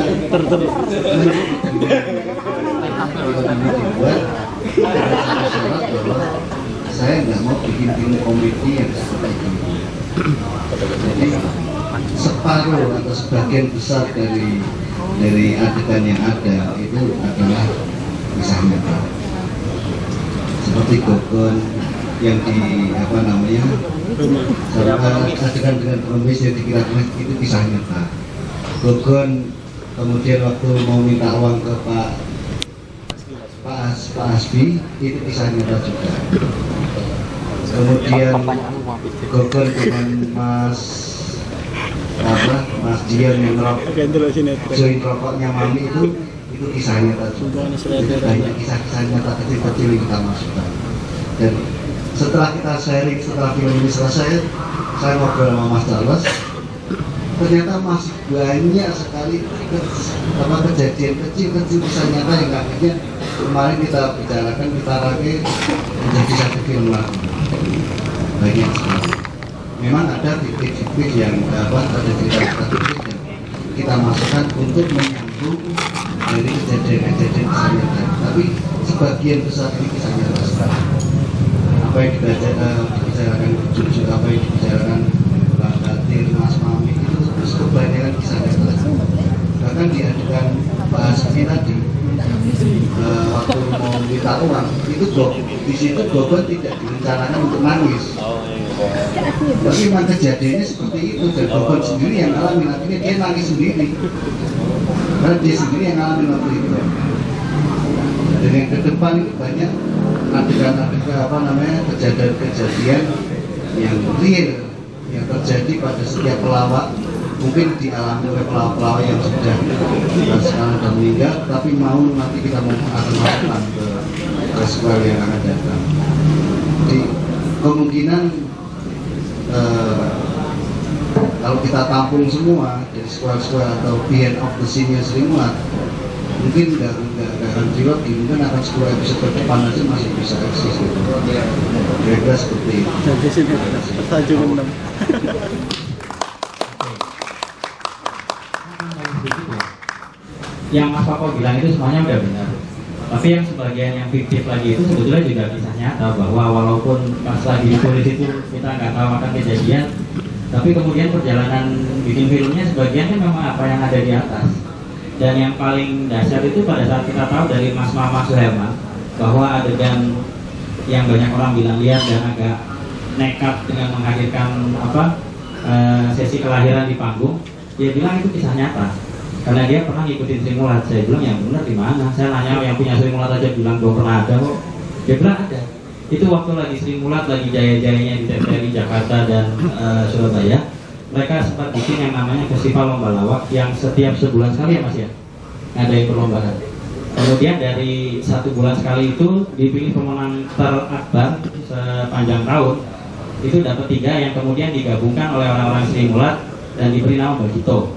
saya nggak mau bikin film komedi yang seperti ini. Jadi separuh atau sebagian besar dari adegan yang ada itu adalah kisah nyata. Seperti Gogon yang di adegan dengan pengemis yang dikira-kira itu kisah nyata. Gogon kemudian waktu mau minta uang ke Pak Asbi itu kisah nyata juga. Kemudian Gogon dengan Mas Dion yang join rokoknya Mami itu kisah nyata juga. Itu banyak kisah-kisah nyata kecil-kecil yang kita masukkan. Dan setelah kita sharing, setelah film ini selesai, saya ngobrol sama Mas Charles, ternyata masih banyak sekali kejadian kecil-kecil kisah nyata yang akhirnya kemarin kita bicarakan, kita rangkai menjadi satu film lagi. Banyak sekali. Memang ada titik-titik yang ada cerita-cerita yang kita masukkan untuk menyambung dari kejadian-kejadian kisah nyata. Tapi sebagian besar ini kisah nyata sekarang. Apa yang dibicarakan Cucu, apa yang dibicarakan Bang Katir, Mas Mami itu terus kebanyakan kisah nyata. Bahkan di adegan Pak Asfi tadi waktu mau minta uang itu di situ Gogon tidak direncanakan untuk nangis. Tapi memang kejadiannya seperti itu dan Gogon sendiri yang ngalamin, akhirnya dia nangis sendiri karena dia sendiri yang ngalamin waktu itu. Dan yang ke depan itu banyak adegan kejadian-kejadian yang real yang terjadi pada setiap pelawak, mungkin dialami oleh pelawak-pelawak yang sudah sekarang sudah meninggal, tapi nanti kita akan masukkan ke sekolah yang akan datang. Jadi kemungkinan kalau kita tampung semua dari sekolah-sekolah atau behind of the scene Sri Mulat, mungkin nggak akan trilogi, mungkin akan 10 episode ke depan aja masih bisa eksis gitu. Kira-kira seperti itu. Yang Mas Papa bilang itu semuanya udah benar. Tapi yang sebagian yang fiktif lagi itu sebetulnya juga kisah nyata, bahwa walaupun pas lagi ditulis itu kita nggak tahu akan kejadian, tapi kemudian perjalanan bikin filmnya sebagiannya memang apa yang ada di atas. Dan yang paling dasar itu pada saat kita tahu dari Mas Mama Suherman bahwa adegan yang banyak orang bilang liar dan agak nekat dengan menghadirkan sesi kelahiran di panggung, dia bilang itu kisah nyata karena dia pernah ngikutin Sri Mulat. Saya bilang yang benar di mana? Saya nanya yang punya Sri Mulat aja bilang belum pernah ada kok. Dia bilang ada. Itu waktu lagi Sri Mulat lagi jaya-jayanya di TVRI Jakarta dan Surabaya. Mereka sempat bikin yang namanya Festival Lomba Lawak yang setiap sebulan sekali ya Mas ya, ngadain perlombaan. Kemudian dari 1 bulan sekali itu dipilih pemenang terakbar sepanjang tahun. Itu dapat 3 yang kemudian digabungkan oleh orang-orang Sri Mulat dan diberi nama Bagito.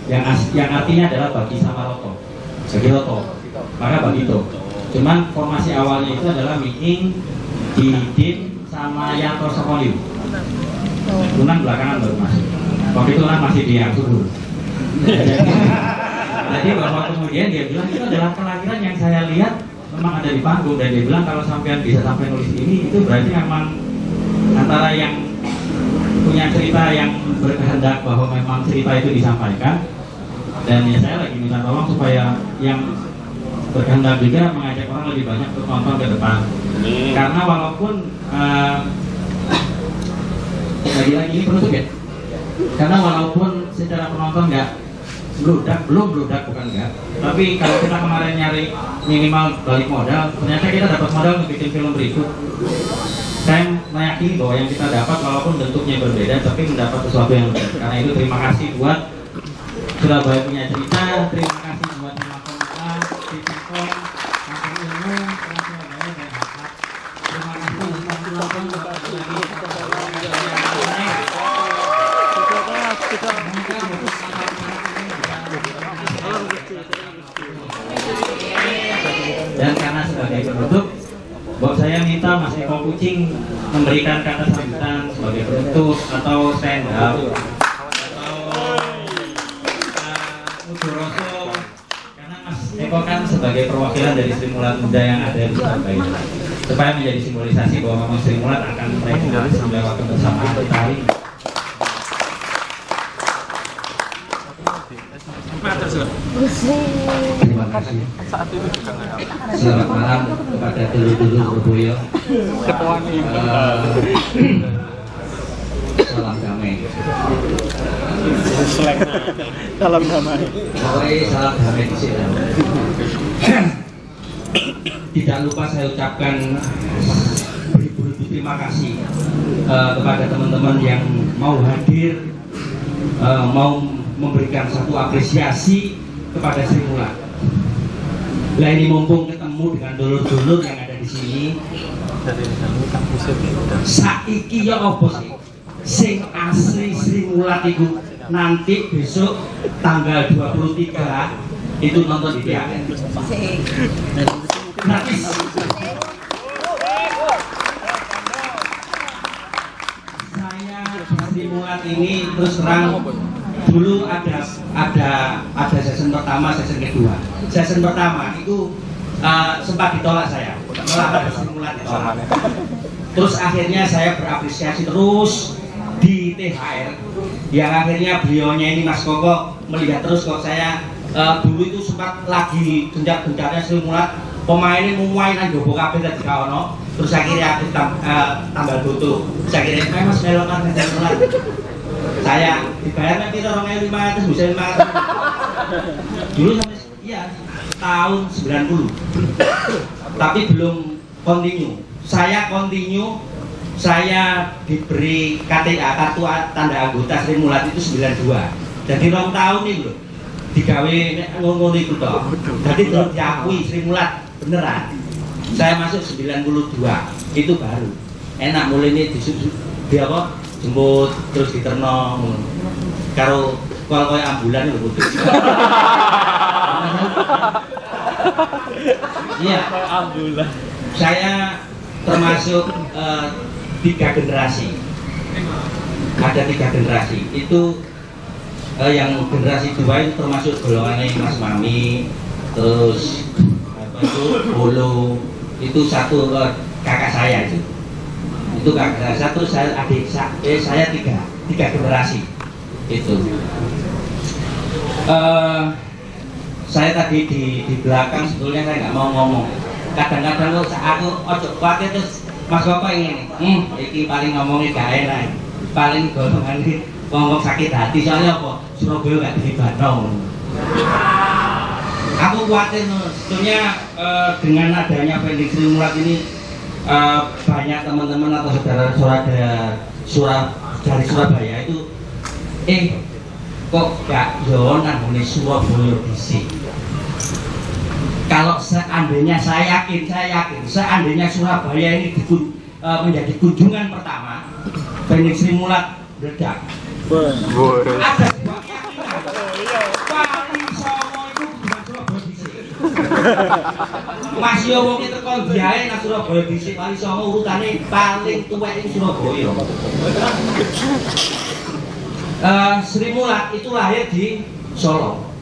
Yang artinya adalah bagi sama roto. Bagi roto. Maka Bagito. Cuman formasi awalnya itu adalah Miing, Didin sama Yanto Sokoliu. Tunan belakangan baru masuk. Waktu itu kan masih di yang subur. Jadi bahwa kemudian dia bilang itu adalah kelahiran yang saya lihat memang ada di panggung, dan dia bilang kalau sampean bisa sampai nulis ini itu berarti memang antara yang punya cerita yang berkehendak bahwa memang cerita itu disampaikan, dan ya saya lagi minta tolong supaya yang berkehendak juga mengajak orang lebih banyak untuk nonton ke depan. Karena walaupun lagi-lagi ini penutup ya, karena walaupun secara penonton belum bludak bukan enggak, tapi kalau kita kemarin nyari minimal balik modal, ternyata kita dapat modal untuk bikin film berikut. Saya meyakini bahwa yang kita dapat walaupun bentuknya berbeda tapi mendapat sesuatu yang berbeda. Karena itu terima kasih buat Surabaya Punya Cerita, terima kasih buat Makomika, Titikon, Kampung Ilmu, Surabaya dan Hakat. Terima kasih buat teman-teman dan karena sebagai penutup, buat saya minta Mas Eko Kucing memberikan kata sambutan sebagai penutup atau stand up atau Udoroso, karena Mas Eko kan sebagai perwakilan dari Sri Mulat Muda yang ada di Surabaya, supaya menjadi simbolisasi bahwa memang Sri Mulat akan melewati kebersamaan kita hari ini. Terima kasih. Selamat malam kepada dulur-dulur Surabaya. Salam damai. Salam damai. Salam damai di sini. Tidak lupa saya ucapkan beribu-ribu terima kasih kepada teman-teman yang mau hadir, mau memberikan satu apresiasi kepada Sri Mulat. Lah ini mumpung ketemu dengan dulur-dulur yang ada di sini. Saiki ya apa sih? Sing asli Sri Mulat itu nanti besok tanggal 23 itu nonton di THR. Gratis. Saya Sri Mulat ini terus terang dulu ada season pertama, season kedua. Season pertama itu sempat ditolak saya, malah ada Sri Mulat ditolak. Terus akhirnya saya berapresiasi terus di THR, yang akhirnya beliaunya ini Mas Koko melihat terus kok saya dulu itu sempat lagi gencar-gencarnya Sri Mulat, pemainnya mau main gobo kabeh dadi kaono. Terus akhirnya aku tambah butuh. Terus akhirnya Mas melokan Sri Mulat. Saya dibayarnya kita 2.500 bisa 500 dulu sampai iya tahun 90, tapi belum continue. Saya continue, saya diberi KTA, kartu tanda anggota Sri Mulat itu 92. Jadi 2 tahun nih loh digawe ngono iku toh. Jadi terus diakui Sri Mulat beneran. Saya masuk 92 itu baru enak, mulai ini di apa jemput terus diterno karo koyo ambulan lho putih. Iya, ambulan. Saya termasuk 3 generasi. Ada 3 generasi. Itu yang generasi 2 itu termasuk golongannya Mas Mami, terus apa itu Bolo, itu satu kakak saya itu kakak saya, terus saya adik saya 3 generasi itu. Saya tadi di belakang sebetulnya saya nggak mau ngomong. Kadang-kadang aku ojo khawatir terus Mas Koko ini, iki paling ngomongnya gak enak, paling golongan ini ngomong sakit hati soalnya apa? Surabaya gak dilibatkan. Aku khawatir sebetulnya dengan adanya Vending Sri Mulat ini banyak teman-teman atau saudara-saudara dari Surabaya itu kok gak yonan ini Surabaya dhisik. Kalau seandainya saya yakin seandainya Surabaya ini menjadi kunjungan pertama, Vending Sri Mulat meledak. Ada sebuah keyakinan paling Songo itu bukan Surabaya dhisik. Mas yo wong teko biae nang Surabaya dhisik, paling Songo urutane paling tuwek ing Surabaya. Sri Mulat itu lahir di Solo.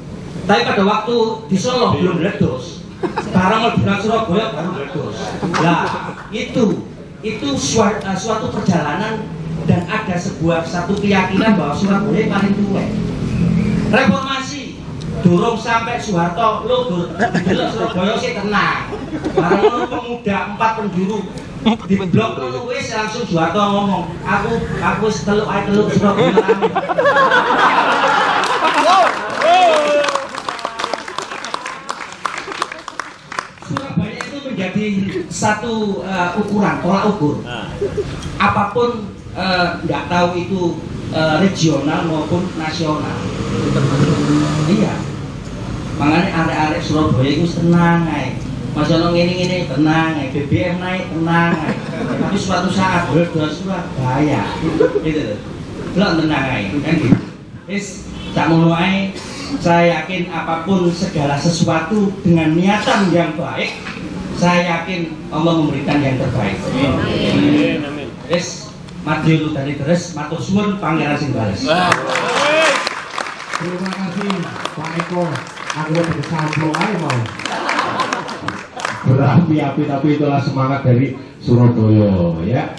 Tapi pada waktu di Solo belum meledos. Sekarang mau bilang Surabaya baru meledos. Nah, itu suatu perjalanan dan ada satu keyakinan bahwa Surabaya paling tua. Reformasi durung sampai Soeharto lo Surabaya sih tenang. Barang lo pemuda 4 penjuru di blok lo wis langsung Soeharto ngomong, aku wis teluk Surabaya rame. Surabaya itu menjadi satu ukuran, tolak ukur. Apapun nggak tahu itu regional maupun nasional. Iya. Makanya arek-arek Surabaya itu tenang ae. Masalah ngene-ngene tenang ae, BBM naik tenang ae. Tapi suatu saat berdua Surabaya. Gitu. Belum tenang ae, kan gitu. Wis tak ngono ae. Saya yakin apapun segala sesuatu dengan niatan yang baik, saya yakin Allah memberikan yang terbaik. Amin. Amin. Wis mati lu dari terus matur suwun pangeran sing bales. Terima kasih Pak Eko. Aku udah samplo aja mau. Berapi-api tapi itulah semangat dari Surabaya ya.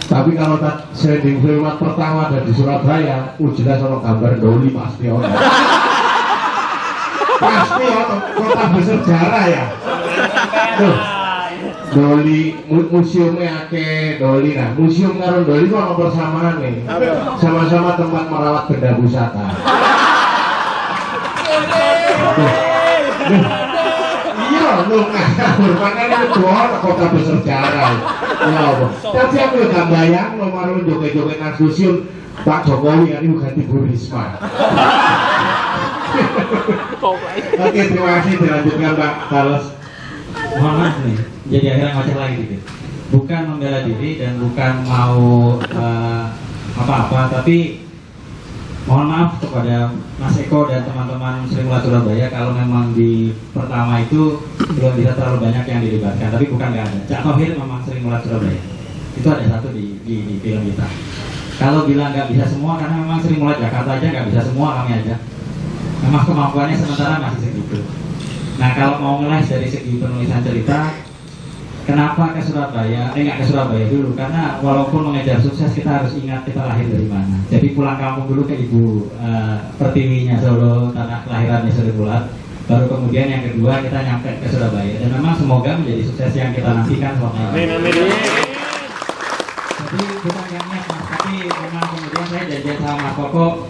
Tapi kalau sending filmat pertama ada di Surabaya, jelas ono gambar Doli pasti ono. Pasti ono kota bersejarah ya. Tuh. Doli museumnya akeh Doli. Nah, museum karo Doli kok ono persamaan nih. Sama-sama tempat merawat benda pusaka. Iya, lu ngawur makanya itu ono kota bersejarah. Ya Allah. Tapi aku gak bayang lo maru joget-joget nang museum Pak Jokowi ini ganti Bu Risma. Oke, terima kasih dilanjutkan Pak Carlos. Mohon maaf nih, jadi akhirnya ngoceh lagi dikit. Bukan membela diri dan bukan mau apa-apa, tapi mohon maaf kepada Mas Eko dan teman-teman Sri Mulat Surabaya kalau memang di pertama itu belum bisa terlalu banyak yang dilibatkan, tapi bukan nggak ada. Cak Tohir memang Sri Mulat Surabaya, itu ada satu di film kita. Kalau bilang nggak bisa semua, karena memang Sri Mulat Jakarta aja nggak bisa semua, kami aja. Memang kemampuannya sementara masih segitu. Nah, kalau mau ngeles dari segi penulisan cerita, kenapa ke Surabaya? Nggak ke Surabaya dulu, karena walaupun mengejar sukses kita harus ingat kita lahir dari mana. Jadi pulang kampung dulu ke ibu pertiwinya Solo, tanah kelahirannya Sri Mulat. Baru kemudian yang kedua kita nyampe ke Surabaya. Dan memang semoga menjadi sukses yang kita nantikan selama ini. Jadi bukan yang niat Mas, tapi memang kemudian saya janjian sama Mas Koko,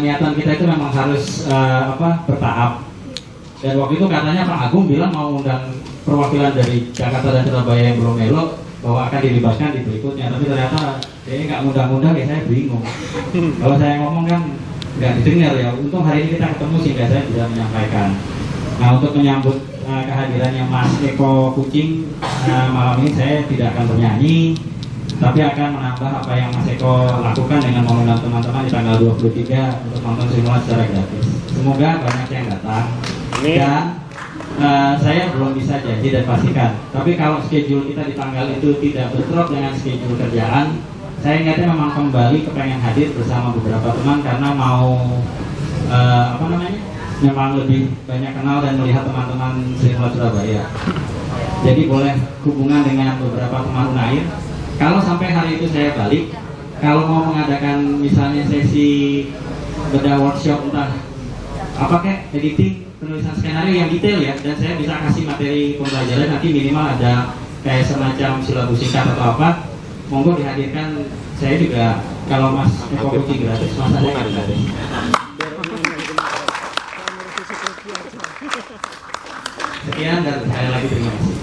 niatan kita itu memang harus bertahap. Dan waktu itu katanya Pak Agung bilang mau undang perwakilan dari Jakarta dan Surabaya yang belum melo bahwa akan dilibatkan di berikutnya, tapi ternyata dia nggak ngundang-ngundang, ya saya bingung. Kalau saya ngomong kan nggak didengar ya. Untung hari ini kita ketemu sehingga saya bisa menyampaikan. Nah, untuk menyambut kehadirannya Mas Eko Kucing malam ini saya tidak akan bernyanyi, tapi akan menambah apa yang Mas Eko lakukan dengan mengundang teman-teman di tanggal 23 untuk nonton Sri Mulat secara gratis. Semoga banyak yang datang. Dan saya belum bisa janji dan pastikan. Tapi kalau schedule kita di tanggal itu tidak bentrok dengan schedule kerjaan, saya ingatnya memang kembali kepengen hadir bersama beberapa teman karena mau memang lebih banyak kenal dan melihat teman-teman Sri Mulat Surabaya. Jadi boleh hubungan dengan beberapa teman Unair. Kalau sampai hari itu saya balik, kalau mau mengadakan misalnya sesi beda workshop entah apa kayak editing, penulisan skenario yang detail ya, dan saya bisa kasih materi pembelajaran, nanti minimal ada kayak semacam silabus singkat atau apa, monggo dihadirkan. Saya juga kalau Mas Eko Kucing gratis, Mas ada yang gratis. Sekian dan sekali lagi terima kasih.